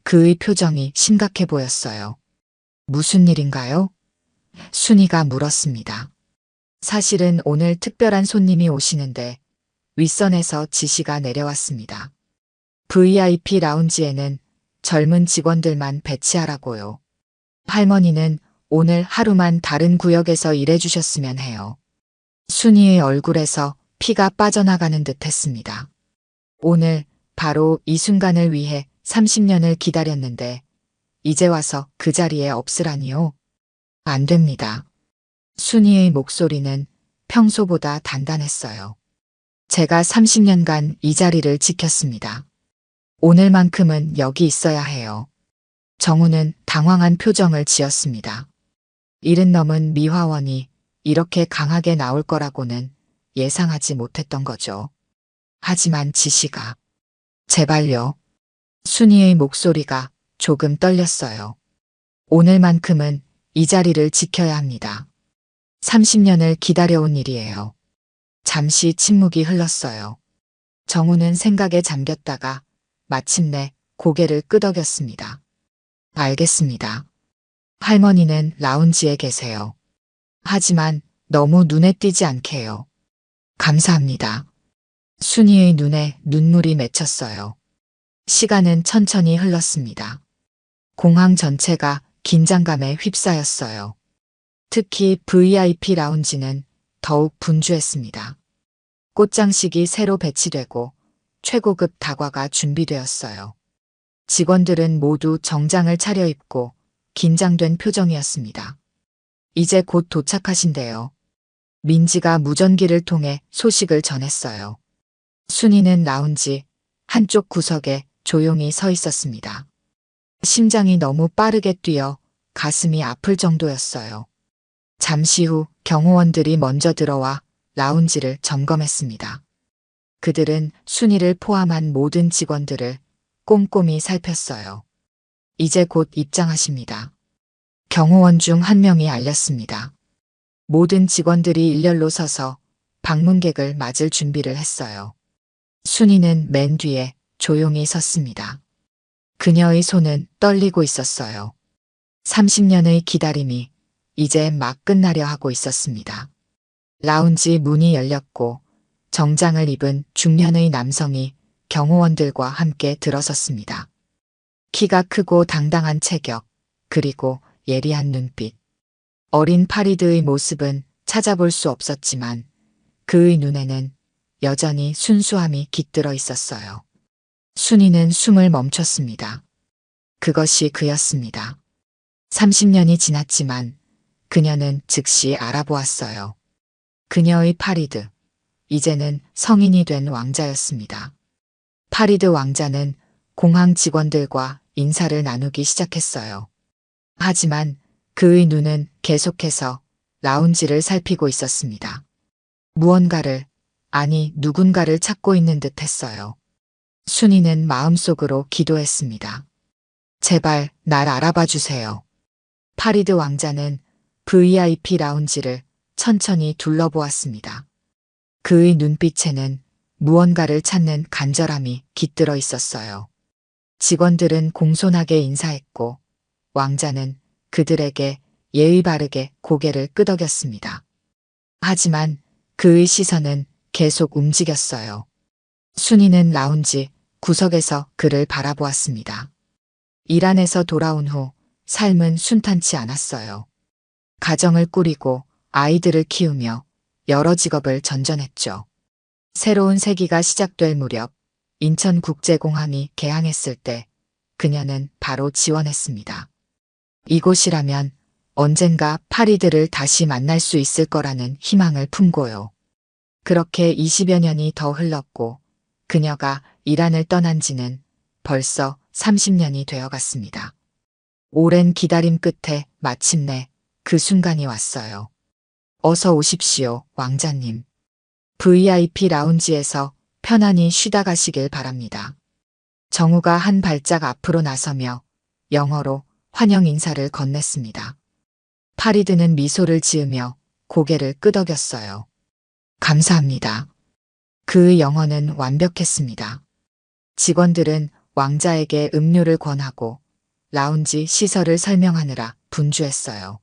그의 표정이 심각해 보였어요. 무슨 일인가요? 순이가 물었습니다. 사실은 오늘 특별한 손님이 오시는데 윗선에서 지시가 내려왔습니다. VIP 라운지에는 젊은 직원들만 배치하라고요. 할머니는 오늘 하루만 다른 구역에서 일해주셨으면 해요. 순이의 얼굴에서 피가 빠져나가는 듯 했습니다. 오늘 바로 이 순간을 위해 30년을 기다렸는데 이제 와서 그 자리에 없으라니요. 안 됩니다. 순이의 목소리는 평소보다 단단했어요. 제가 30년간 이 자리를 지켰습니다. 오늘만큼은 여기 있어야 해요. 정우는 당황한 표정을 지었습니다. 일은 넘은 미화원이 이렇게 강하게 나올 거라고는 예상하지 못했던 거죠. 하지만 지시가. 제발요. 순이의 목소리가 조금 떨렸어요. 오늘만큼은 이 자리를 지켜야 합니다. 30년을 기다려온 일이에요. 잠시 침묵이 흘렀어요. 정우는 생각에 잠겼다가 마침내 고개를 끄덕였습니다. 알겠습니다. 할머니는 라운지에 계세요. 하지만 너무 눈에 띄지 않게요. 감사합니다. 순이의 눈에 눈물이 맺혔어요. 시간은 천천히 흘렀습니다. 공항 전체가 긴장감에 휩싸였어요. 특히 VIP 라운지는 더욱 분주했습니다. 꽃장식이 새로 배치되고 최고급 다과가 준비되었어요. 직원들은 모두 정장을 차려입고 긴장된 표정이었습니다. 이제 곧 도착하신대요. 민지가 무전기를 통해 소식을 전했어요. 순이는 라운지 한쪽 구석에 조용히 서 있었습니다. 심장이 너무 빠르게 뛰어 가슴이 아플 정도였어요. 잠시 후 경호원들이 먼저 들어와 라운지를 점검했습니다. 그들은 순이를 포함한 모든 직원들을 꼼꼼히 살폈어요. 이제 곧 입장하십니다. 경호원 중 한 명이 알렸습니다. 모든 직원들이 일렬로 서서 방문객을 맞을 준비를 했어요. 순이는 맨 뒤에 조용히 섰습니다. 그녀의 손은 떨리고 있었어요. 30년의 기다림이 이제 막 끝나려 하고 있었습니다. 라운지 문이 열렸고 정장을 입은 중년의 남성이 경호원들과 함께 들어섰습니다. 키가 크고 당당한 체격, 그리고 예리한 눈빛. 어린 파리드의 모습은 찾아볼 수 없었지만 그의 눈에는 여전히 순수함이 깃들어 있었어요. 순이는 숨을 멈췄습니다. 그것이 그였습니다. 30년이 지났지만 그녀는 즉시 알아보았어요. 그녀의 파리드, 이제는 성인이 된 왕자였습니다. 파리드 왕자는 공항 직원들과 인사를 나누기 시작했어요. 하지만 그의 눈은 계속해서 라운지를 살피고 있었습니다. 무언가를, 아니 누군가를 찾고 있는 듯 했어요. 순이는 마음속으로 기도했습니다. 제발 날 알아봐 주세요. 파리드 왕자는 VIP 라운지를 천천히 둘러보았습니다. 그의 눈빛에는 무언가를 찾는 간절함이 깃들어 있었어요. 직원들은 공손하게 인사했고 왕자는 그들에게 예의 바르게 고개를 끄덕였습니다. 하지만 그의 시선은 계속 움직였어요. 순이는 라운지 구석에서 그를 바라보았습니다. 일 안에서 돌아온 후 삶은 순탄치 않았어요. 가정을 꾸리고 아이들을 키우며 여러 직업을 전전했죠. 새로운 세기가 시작될 무렵 인천국제공항이 개항했을 때 그녀는 바로 지원했습니다. 이곳이라면 언젠가 파리드를 다시 만날 수 있을 거라는 희망을 품고요. 그렇게 20여 년이 더 흘렀고 그녀가 이란을 떠난 지는 벌써 30년이 되어갔습니다. 오랜 기다림 끝에 마침내 그 순간이 왔어요. 어서 오십시오, 왕자님. VIP 라운지에서 편안히 쉬다 가시길 바랍니다. 정우가 한 발짝 앞으로 나서며 영어로 환영 인사를 건넸습니다. 파리드는 미소를 지으며 고개를 끄덕였어요. 감사합니다. 그의 영어는 완벽했습니다. 직원들은 왕자에게 음료를 권하고 라운지 시설을 설명하느라 분주했어요.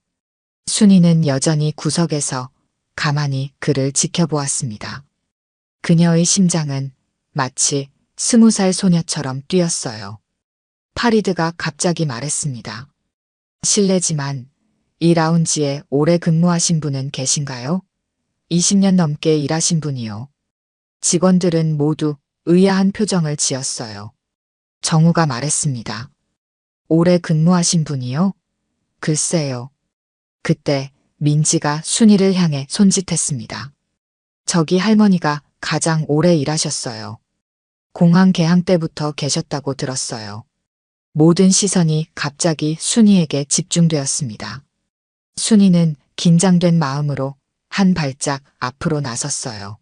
순이는 여전히 구석에서 가만히 그를 지켜보았습니다. 그녀의 심장은 마치 20살 소녀처럼 뛰었어요. 파리드가 갑자기 말했습니다. 실례지만 이 라운지에 오래 근무하신 분은 계신가요? 20년 넘게 일하신 분이요. 직원들은 모두 의아한 표정을 지었어요. 정우가 말했습니다. 오래 근무하신 분이요? 글쎄요. 그때 민지가 순이를 향해 손짓했습니다. 저기 할머니가 가장 오래 일하셨어요. 공항 개항 때부터 계셨다고 들었어요. 모든 시선이 갑자기 순이에게 집중되었습니다. 순이는 긴장된 마음으로 한 발짝 앞으로 나섰어요.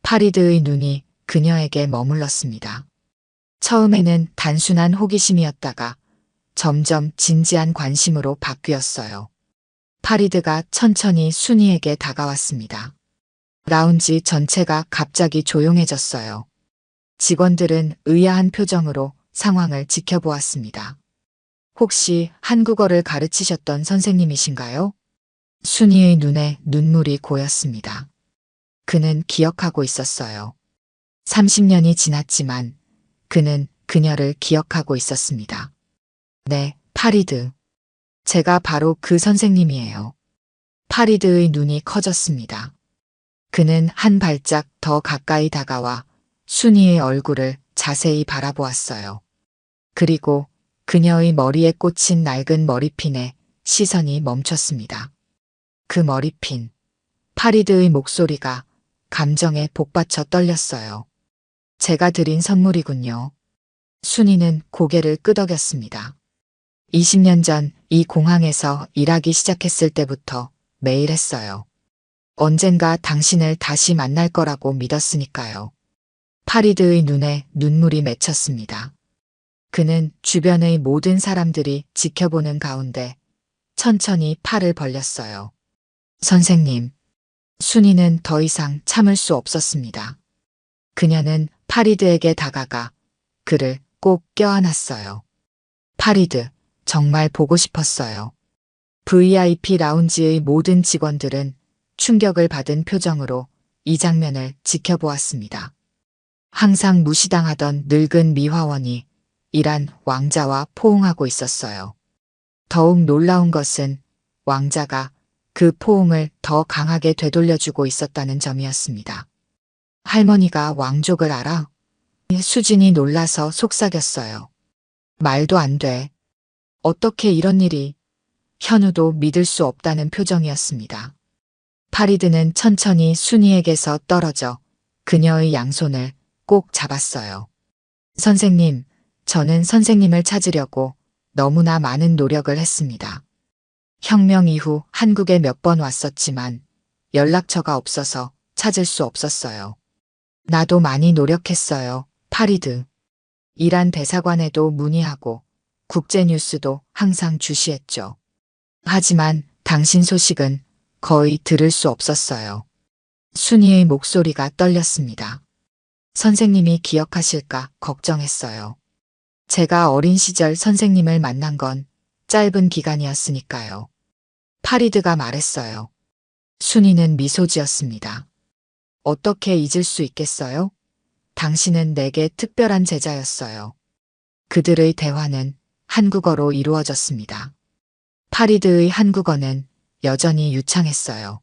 파리드의 눈이 그녀에게 머물렀습니다. 처음에는 단순한 호기심이었다가 점점 진지한 관심으로 바뀌었어요. 파리드가 천천히 순이에게 다가왔습니다. 라운지 전체가 갑자기 조용해졌어요. 직원들은 의아한 표정으로 상황을 지켜보았습니다. 혹시 한국어를 가르치셨던 선생님이신가요? 순이의 눈에 눈물이 고였습니다. 그는 기억하고 있었어요. 30년이 지났지만 그는 그녀를 기억하고 있었습니다. 네, 파리드. 제가 바로 그 선생님이에요. 파리드의 눈이 커졌습니다. 그는 한 발짝 더 가까이 다가와 순이의 얼굴을 자세히 바라보았어요. 그리고 그녀의 머리에 꽂힌 낡은 머리핀에 시선이 멈췄습니다. 그 머리핀, 파리드의 목소리가 감정에 복받쳐 떨렸어요. 제가 드린 선물이군요. 순이는 고개를 끄덕였습니다. 20년 전 이 공항에서 일하기 시작했을 때부터 매일 했어요. 언젠가 당신을 다시 만날 거라고 믿었으니까요. 파리드의 눈에 눈물이 맺혔습니다. 그는 주변의 모든 사람들이 지켜보는 가운데 천천히 팔을 벌렸어요. 선생님, 순이는 더 이상 참을 수 없었습니다. 그녀는 파리드에게 다가가 그를 꼭 껴안았어요. 파리드, 정말 보고 싶었어요. VIP 라운지의 모든 직원들은 충격을 받은 표정으로 이 장면을 지켜보았습니다. 항상 무시당하던 늙은 미화원이 이란 왕자와 포옹하고 있었어요. 더욱 놀라운 것은 왕자가 그 포옹을 더 강하게 되돌려주고 있었다는 점이었습니다. 할머니가 왕족을 알아? 수진이 놀라서 속삭였어요. 말도 안 돼. 어떻게 이런 일이? 현우도 믿을 수 없다는 표정이었습니다. 파리드는 천천히 순이에게서 떨어져 그녀의 양손을 꼭 잡았어요. 선생님, 저는 선생님을 찾으려고 너무나 많은 노력을 했습니다. 혁명 이후 한국에 몇 번 왔었지만 연락처가 없어서 찾을 수 없었어요. 나도 많이 노력했어요, 파리드. 이란 대사관에도 문의하고 국제뉴스도 항상 주시했죠. 하지만 당신 소식은 거의 들을 수 없었어요. 순이의 목소리가 떨렸습니다. 선생님이 기억하실까 걱정했어요. 제가 어린 시절 선생님을 만난 건 짧은 기간이었으니까요. 파리드가 말했어요. 순이는 미소 지었습니다. 어떻게 잊을 수 있겠어요? 당신은 내게 특별한 제자였어요. 그들의 대화는 한국어로 이루어졌습니다. 파리드의 한국어는 여전히 유창했어요.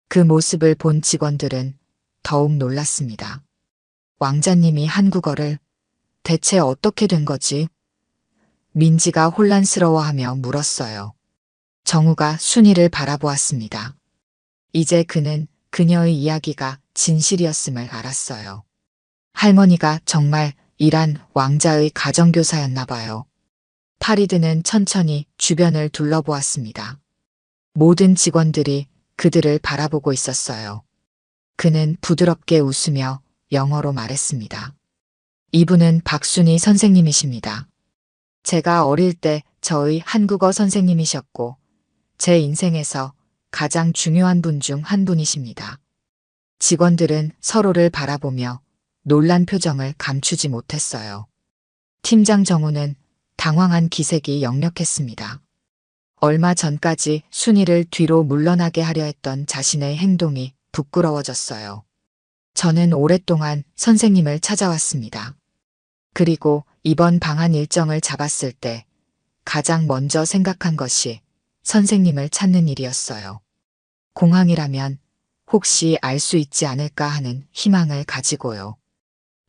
그 모습을 본 직원들은 더욱 놀랐습니다. 왕자님이 한국어를 대체 어떻게 된 거지? 민지가 혼란스러워하며 물었어요. 정우가 순이를 바라보았습니다. 이제 그는 그녀의 이야기가 진실이었음을 알았어요. 할머니가 정말 이란 왕자의 가정교사였나 봐요. 파리드는 천천히 주변을 둘러보았습니다. 모든 직원들이 그들을 바라보고 있었어요. 그는 부드럽게 웃으며 영어로 말했습니다. 이분은 박순이 선생님이십니다. 제가 어릴 때 저의 한국어 선생님이셨고 제 인생에서 가장 중요한 분 중 한 분이십니다. 직원들은 서로를 바라보며 놀란 표정을 감추지 못했어요. 팀장 정우는 당황한 기색이 역력했습니다. 얼마 전까지 순이를 뒤로 물러나게 하려 했던 자신의 행동이 부끄러워졌어요. 저는 오랫동안 선생님을 찾아왔습니다. 그리고 이번 방한 일정을 잡았을 때 가장 먼저 생각한 것이 선생님을 찾는 일이었어요. 공항이라면 혹시 알 수 있지 않을까 하는 희망을 가지고요.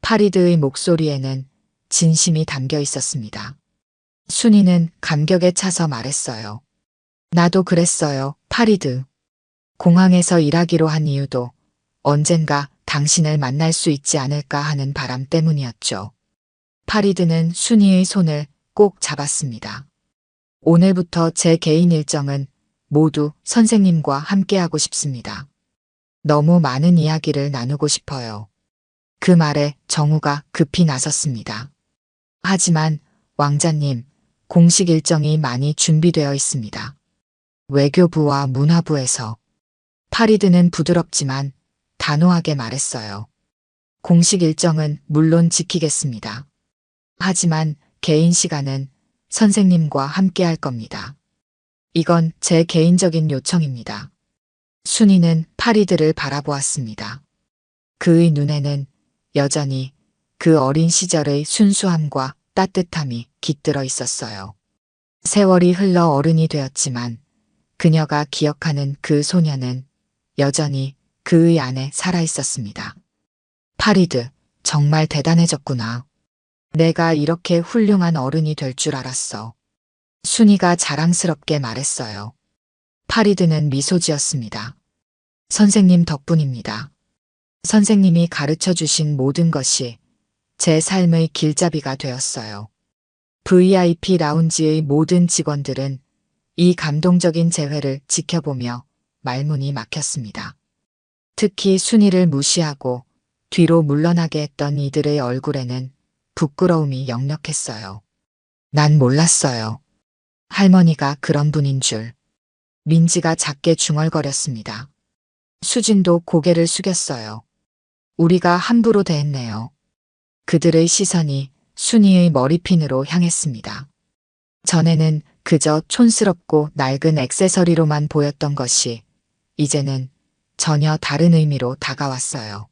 파리드의 목소리에는 진심이 담겨 있었습니다. 순이는 감격에 차서 말했어요. 나도 그랬어요, 파리드. 공항에서 일하기로 한 이유도 언젠가 당신을 만날 수 있지 않을까 하는 바람 때문이었죠. 파리드는 순이의 손을 꼭 잡았습니다. 오늘부터 제 개인 일정은 모두 선생님과 함께하고 싶습니다. 너무 많은 이야기를 나누고 싶어요. 그 말에 정우가 급히 나섰습니다. 하지만 왕자님, 공식 일정이 많이 준비되어 있습니다. 외교부와 문화부에서. 파리드는 부드럽지만 단호하게 말했어요. 공식 일정은 물론 지키겠습니다. 하지만 개인 시간은 선생님과 함께 할 겁니다. 이건 제 개인적인 요청입니다. 순이는 파리드를 바라보았습니다. 그의 눈에는 여전히 그 어린 시절의 순수함과 따뜻함이 깃들어 있었어요. 세월이 흘러 어른이 되었지만 그녀가 기억하는 그 소녀는 여전히 그의 안에 살아 있었습니다. 파리드, 정말 대단해졌구나. 내가 이렇게 훌륭한 어른이 될 줄 알았어. 순이가 자랑스럽게 말했어요. 파리드는 미소 지었습니다. 선생님 덕분입니다. 선생님이 가르쳐 주신 모든 것이 제 삶의 길잡이가 되었어요. VIP 라운지의 모든 직원들은 이 감동적인 재회를 지켜보며 말문이 막혔습니다. 특히 순이를 무시하고 뒤로 물러나게 했던 이들의 얼굴에는 부끄러움이 역력했어요. 난 몰랐어요. 할머니가 그런 분인 줄. 민지가 작게 중얼거렸습니다. 수진도 고개를 숙였어요. 우리가 함부로 대했네요. 그들의 시선이 순이의 머리핀으로 향했습니다. 전에는 그저 촌스럽고 낡은 액세서리로만 보였던 것이 이제는 전혀 다른 의미로 다가왔어요.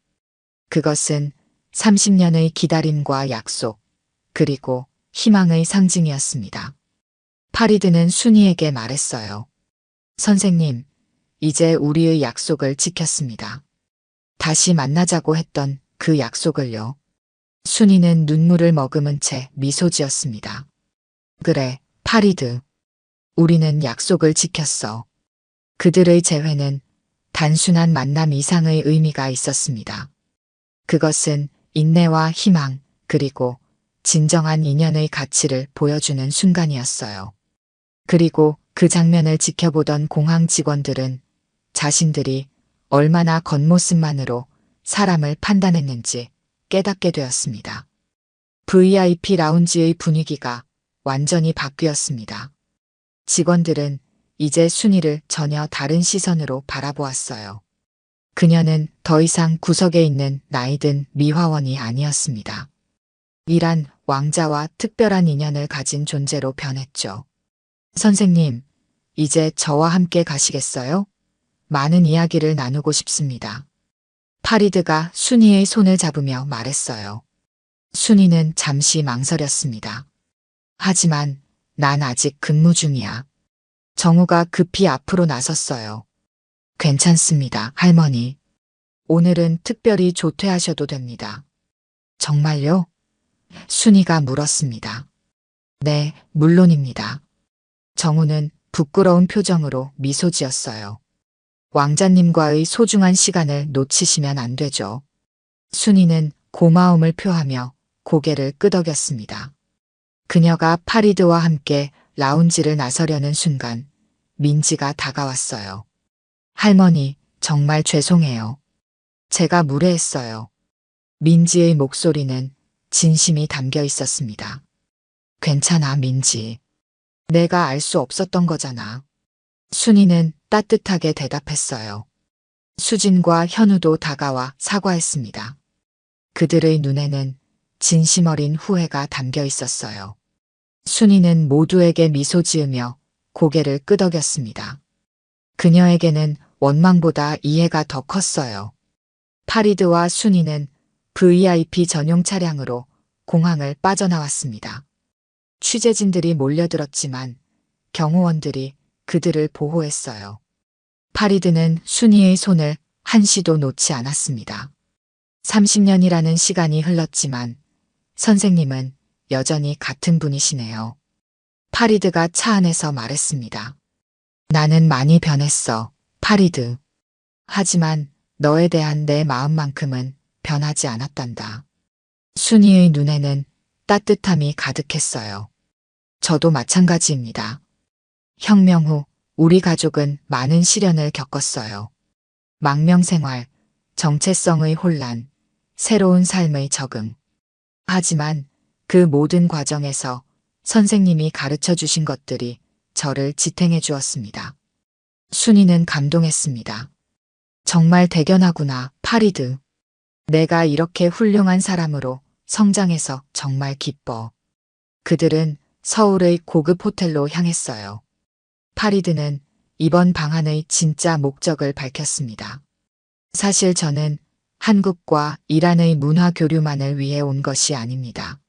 그것은 30년의 기다림과 약속, 그리고 희망의 상징이었습니다. 파리드는 순이에게 말했어요. 선생님, 이제 우리의 약속을 지켰습니다. 다시 만나자고 했던 그 약속을요. 순이는 눈물을 머금은 채 미소 지었습니다. 그래, 파리드. 우리는 약속을 지켰어. 그들의 재회는 단순한 만남 이상의 의미가 있었습니다. 그것은 인내와 희망, 그리고 진정한 인연의 가치를 보여주는 순간이었어요. 그리고 그 장면을 지켜보던 공항 직원들은 자신들이 얼마나 겉모습만으로 사람을 판단했는지 깨닫게 되었습니다. VIP 라운지의 분위기가 완전히 바뀌었습니다. 직원들은 이제 순이를 전혀 다른 시선으로 바라보았어요. 그녀는 더 이상 구석에 있는 나이든 미화원이 아니었습니다. 이란 왕자와 특별한 인연을 가진 존재로 변했죠. 선생님, 이제 저와 함께 가시겠어요? 많은 이야기를 나누고 싶습니다. 파리드가 순이의 손을 잡으며 말했어요. 순이는 잠시 망설였습니다. 하지만 난 아직 근무 중이야. 정우가 급히 앞으로 나섰어요. 괜찮습니다, 할머니. 오늘은 특별히 조퇴하셔도 됩니다. 정말요? 순이가 물었습니다. 네, 물론입니다. 정우는 부끄러운 표정으로 미소 지었어요. 왕자님과의 소중한 시간을 놓치시면 안 되죠. 순이는 고마움을 표하며 고개를 끄덕였습니다. 그녀가 파리드와 함께 라운지를 나서려는 순간 민지가 다가왔어요. 할머니, 정말 죄송해요. 제가 무례했어요. 민지의 목소리는 진심이 담겨 있었습니다. 괜찮아, 민지. 내가 알 수 없었던 거잖아. 순이는 따뜻하게 대답했어요. 수진과 현우도 다가와 사과했습니다. 그들의 눈에는 진심 어린 후회가 담겨 있었어요. 순이는 모두에게 미소 지으며 고개를 끄덕였습니다. 그녀에게는 원망보다 이해가 더 컸어요. 파리드와 순이는 VIP 전용 차량으로 공항을 빠져나왔습니다. 취재진들이 몰려들었지만 경호원들이 그들을 보호했어요. 파리드는 순이의 손을 한시도 놓지 않았습니다. 30년이라는 시간이 흘렀지만 선생님은 여전히 같은 분이시네요. 파리드가 차 안에서 말했습니다. 나는 많이 변했어, 파리드. 하지만 너에 대한 내 마음만큼은 변하지 않았단다. 순이의 눈에는 따뜻함이 가득했어요. 저도 마찬가지입니다. 혁명 후 우리 가족은 많은 시련을 겪었어요. 망명 생활, 정체성의 혼란, 새로운 삶의 적응. 하지만 그 모든 과정에서 선생님이 가르쳐 주신 것들이 저를 지탱해 주었습니다. 순이는 감동했습니다. 정말 대견하구나, 파리드. 내가 이렇게 훌륭한 사람으로 성장해서 정말 기뻐. 그들은 서울의 고급 호텔로 향했어요. 파리드는 이번 방한의 진짜 목적을 밝혔습니다. 사실 저는 한국과 이란의 문화 교류만을 위해 온 것이 아닙니다.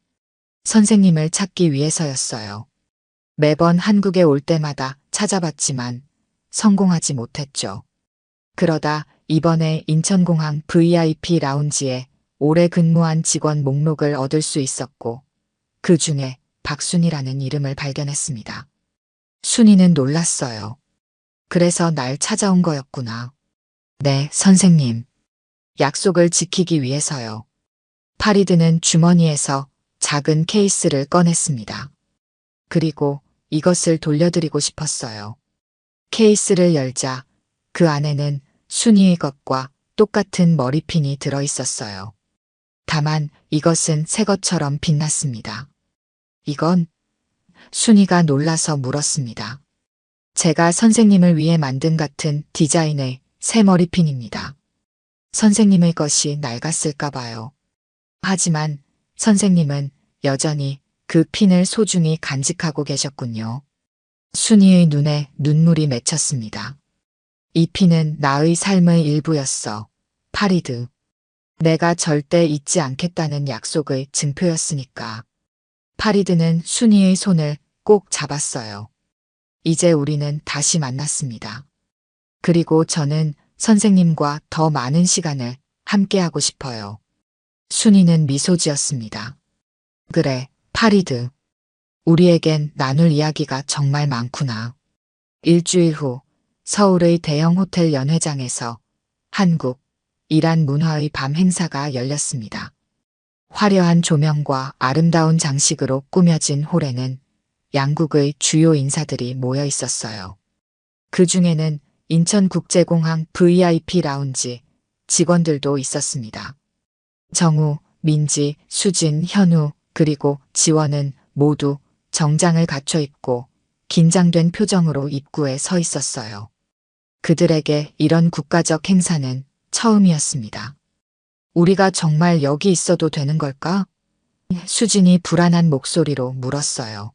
선생님을 찾기 위해서였어요. 매번 한국에 올 때마다 찾아봤지만 성공하지 못했죠. 그러다 이번에 인천공항 VIP 라운지에 오래 근무한 직원 목록을 얻을 수 있었고 그 중에 박순이라는 이름을 발견했습니다. 순이는 놀랐어요. 그래서 날 찾아온 거였구나. 네, 선생님. 약속을 지키기 위해서요. 파리드는 주머니에서 작은 케이스를 꺼냈습니다. 그리고 이것을 돌려드리고 싶었어요. 케이스를 열자 그 안에는 순이의 것과 똑같은 머리핀이 들어있었어요. 다만 이것은 새 것처럼 빛났습니다. 이건? 순이가 놀라서 물었습니다. 제가 선생님을 위해 만든 같은 디자인의 새 머리핀입니다. 선생님의 것이 낡았을까 봐요. 하지만 선생님은 여전히 그 핀을 소중히 간직하고 계셨군요. 순이의 눈에 눈물이 맺혔습니다. 이 핀은 나의 삶의 일부였어. 파리드. 내가 절대 잊지 않겠다는 약속의 증표였으니까. 파리드는 순이의 손을 꼭 잡았어요. 이제 우리는 다시 만났습니다. 그리고 저는 선생님과 더 많은 시간을 함께하고 싶어요. 순이는 미소 지었습니다. 그래, 파리드. 우리에겐 나눌 이야기가 정말 많구나. 일주일 후 서울의 대형 호텔 연회장에서 한국, 이란 문화의 밤 행사가 열렸습니다. 화려한 조명과 아름다운 장식으로 꾸며진 홀에는 양국의 주요 인사들이 모여 있었어요. 그 중에는 인천국제공항 VIP 라운지 직원들도 있었습니다. 정우, 민지, 수진, 현우, 그리고 지원은 모두 정장을 갖춰 입고 긴장된 표정으로 입구에 서 있었어요. 그들에게 이런 국가적 행사는 처음이었습니다. 우리가 정말 여기 있어도 되는 걸까? 수진이 불안한 목소리로 물었어요.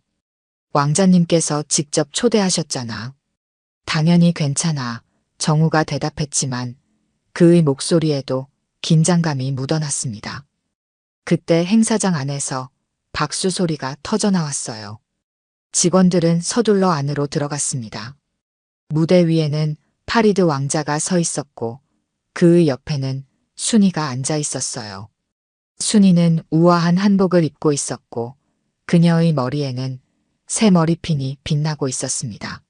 왕자님께서 직접 초대하셨잖아. 당연히 괜찮아. 정우가 대답했지만 그의 목소리에도 긴장감이 묻어났습니다. 그때 행사장 안에서 박수 소리가 터져 나왔어요. 직원들은 서둘러 안으로 들어갔습니다. 무대 위에는 파리드 왕자가 서 있었고 그의 옆에는 순이가 앉아 있었어요. 순이는 우아한 한복을 입고 있었고 그녀의 머리에는 새 머리핀이 빛나고 있었습니다.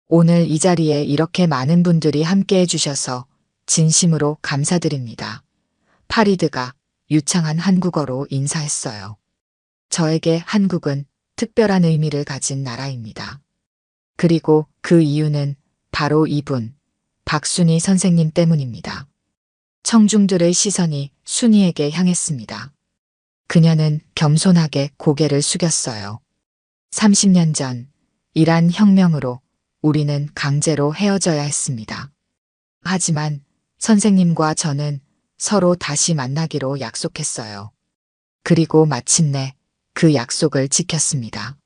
오늘 이 자리에 이렇게 많은 분들이 함께 해주셔서 진심으로 감사드립니다. 파리드가 유창한 한국어로 인사했어요. 저에게 한국은 특별한 의미를 가진 나라입니다. 그리고 그 이유는 바로 이분, 박순이 선생님 때문입니다. 청중들의 시선이 순이에게 향했습니다. 그녀는 겸손하게 고개를 숙였어요. 30년 전 이란 혁명으로 우리는 강제로 헤어져야 했습니다. 하지만 선생님과 저는 서로 다시 만나기로 약속했어요. 그리고 마침내 그 약속을 지켰습니다.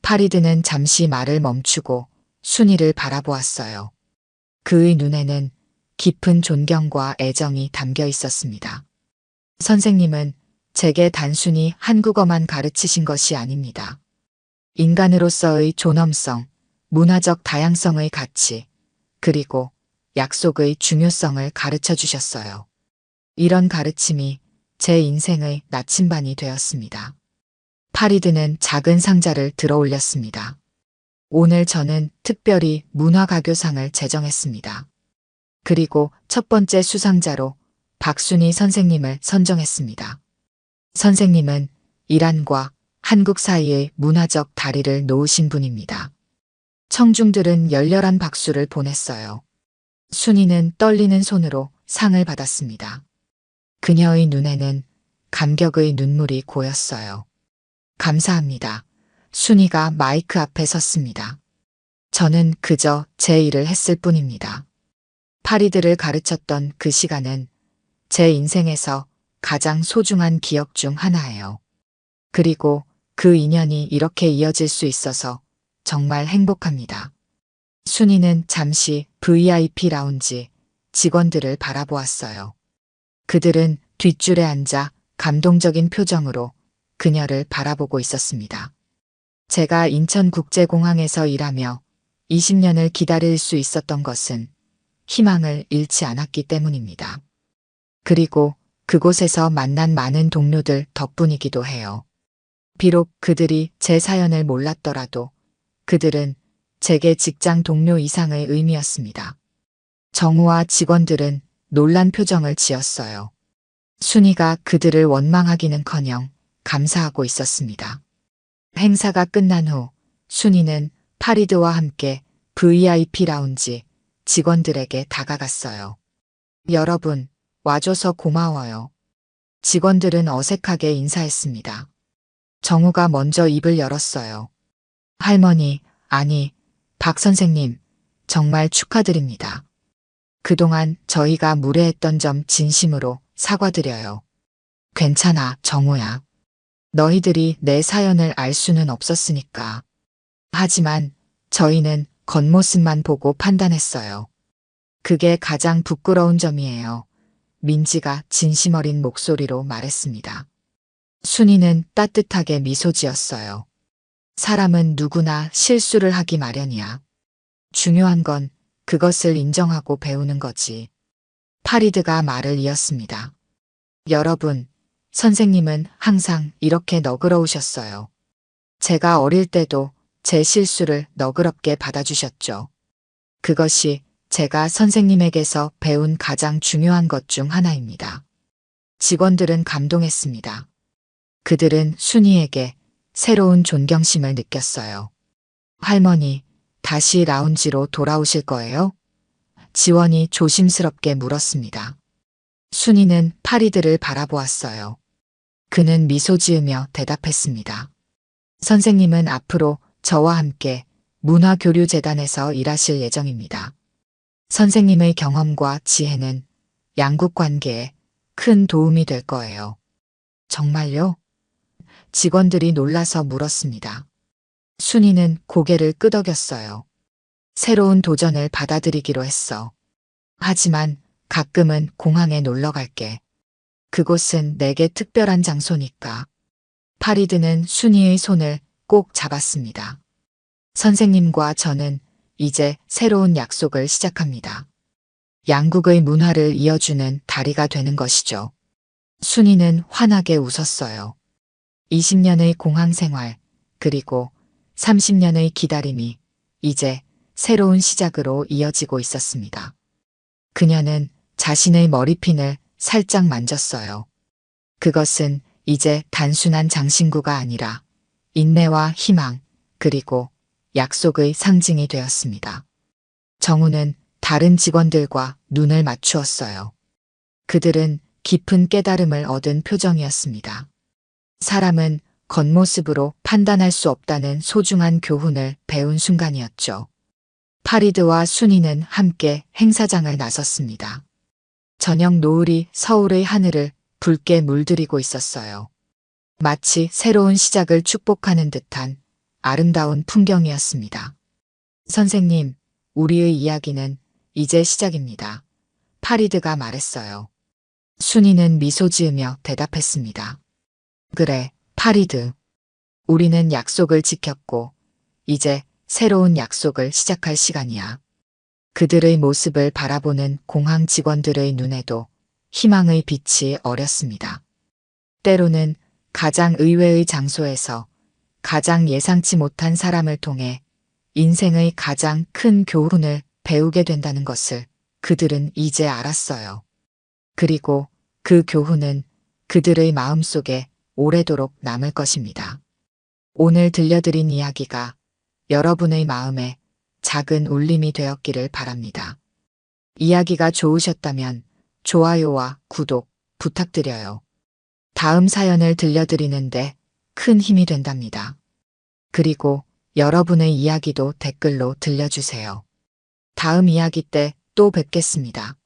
파리드는 잠시 말을 멈추고 순이를 바라보았어요. 그의 눈에는 깊은 존경과 애정이 담겨 있었습니다. 선생님은 제게 단순히 한국어만 가르치신 것이 아닙니다. 인간으로서의 존엄성, 문화적 다양성의 가치, 그리고 약속의 중요성을 가르쳐 주셨어요. 이런 가르침이 제 인생의 나침반이 되었습니다. 파리드는 작은 상자를 들어 올렸습니다. 오늘 저는 특별히 문화가교상을 제정했습니다. 그리고 첫 번째 수상자로 박순이 선생님을 선정했습니다. 선생님은 이란과 한국 사이의 문화적 다리를 놓으신 분입니다. 청중들은 열렬한 박수를 보냈어요. 순이는 떨리는 손으로 상을 받았습니다. 그녀의 눈에는 감격의 눈물이 고였어요. 감사합니다. 순이가 마이크 앞에 섰습니다. 저는 그저 제 일을 했을 뿐입니다. 파리드를 가르쳤던 그 시간은 제 인생에서 가장 소중한 기억 중 하나예요. 그리고 그 인연이 이렇게 이어질 수 있어서 정말 행복합니다. 순이는 잠시 VIP 라운지 직원들을 바라보았어요. 그들은 뒷줄에 앉아 감동적인 표정으로 그녀를 바라보고 있었습니다. 제가 인천국제공항에서 일하며 20년을 기다릴 수 있었던 것은 희망을 잃지 않았기 때문입니다. 그리고 그곳에서 만난 많은 동료들 덕분이기도 해요. 비록 그들이 제 사연을 몰랐더라도 그들은 제게 직장 동료 이상의 의미였습니다. 정우와 직원들은 놀란 표정을 지었어요. 순이가 그들을 원망하기는커녕 감사하고 있었습니다. 행사가 끝난 후 순이는 파리드와 함께 VIP 라운지 직원들에게 다가갔어요. 여러분, 와줘서 고마워요. 직원들은 어색하게 인사했습니다. 정우가 먼저 입을 열었어요. 할머니, 아니, 박 선생님, 정말 축하드립니다. 그동안 저희가 무례했던 점 진심으로 사과드려요. 괜찮아, 정우야. 너희들이 내 사연을 알 수는 없었으니까. 하지만 저희는 겉모습만 보고 판단했어요. 그게 가장 부끄러운 점이에요. 민지가 진심 어린 목소리로 말했습니다. 순이는 따뜻하게 미소 지었어요. 사람은 누구나 실수를 하기 마련이야. 중요한 건 그것을 인정하고 배우는 거지. 파리드가 말을 이었습니다. 여러분, 선생님은 항상 이렇게 너그러우셨어요. 제가 어릴 때도 제 실수를 너그럽게 받아주셨죠. 그것이 제가 선생님에게서 배운 가장 중요한 것 중 하나입니다. 직원들은 감동했습니다. 그들은 순이에게 새로운 존경심을 느꼈어요. 할머니, 다시 라운지로 돌아오실 거예요? 지원이 조심스럽게 물었습니다. 순이는 파리드를 바라보았어요. 그는 미소 지으며 대답했습니다. 선생님은 앞으로 저와 함께 문화교류재단에서 일하실 예정입니다. 선생님의 경험과 지혜는 양국 관계에 큰 도움이 될 거예요. 정말요? 직원들이 놀라서 물었습니다. 순이는 고개를 끄덕였어요. 새로운 도전을 받아들이기로 했어. 하지만 가끔은 공항에 놀러 갈게. 그곳은 내게 특별한 장소니까. 파리드는 순이의 손을 꼭 잡았습니다. 선생님과 저는 이제 새로운 약속을 시작합니다. 양국의 문화를 이어주는 다리가 되는 것이죠. 순이는 환하게 웃었어요. 20년의 공항 생활, 그리고 30년의 기다림이 이제 새로운 시작으로 이어지고 있었습니다. 그녀는 자신의 머리핀을 살짝 만졌어요. 그것은 이제 단순한 장신구가 아니라 인내와 희망, 그리고 약속의 상징이 되었습니다. 정우는 다른 직원들과 눈을 맞추었어요. 그들은 깊은 깨달음을 얻은 표정이었습니다. 사람은 겉모습으로 판단할 수 없다는 소중한 교훈을 배운 순간이었죠. 파리드와 순이는 함께 행사장을 나섰습니다. 저녁 노을이 서울의 하늘을 붉게 물들이고 있었어요. 마치 새로운 시작을 축복하는 듯한 아름다운 풍경이었습니다. 선생님, 우리의 이야기는 이제 시작입니다. 파리드가 말했어요. 순이는 미소 지으며 대답했습니다. 그래, 파리드. 우리는 약속을 지켰고, 이제 새로운 약속을 시작할 시간이야. 그들의 모습을 바라보는 공항 직원들의 눈에도 희망의 빛이 어렸습니다. 때로는 가장 의외의 장소에서 가장 예상치 못한 사람을 통해 인생의 가장 큰 교훈을 배우게 된다는 것을 그들은 이제 알았어요. 그리고 그 교훈은 그들의 마음속에 오래도록 남을 것입니다. 오늘 들려드린 이야기가 여러분의 마음에 작은 울림이 되었기를 바랍니다. 이야기가 좋으셨다면 좋아요와 구독 부탁드려요. 다음 사연을 들려드리는데 큰 힘이 된답니다. 그리고 여러분의 이야기도 댓글로 들려주세요. 다음 이야기 때 또 뵙겠습니다.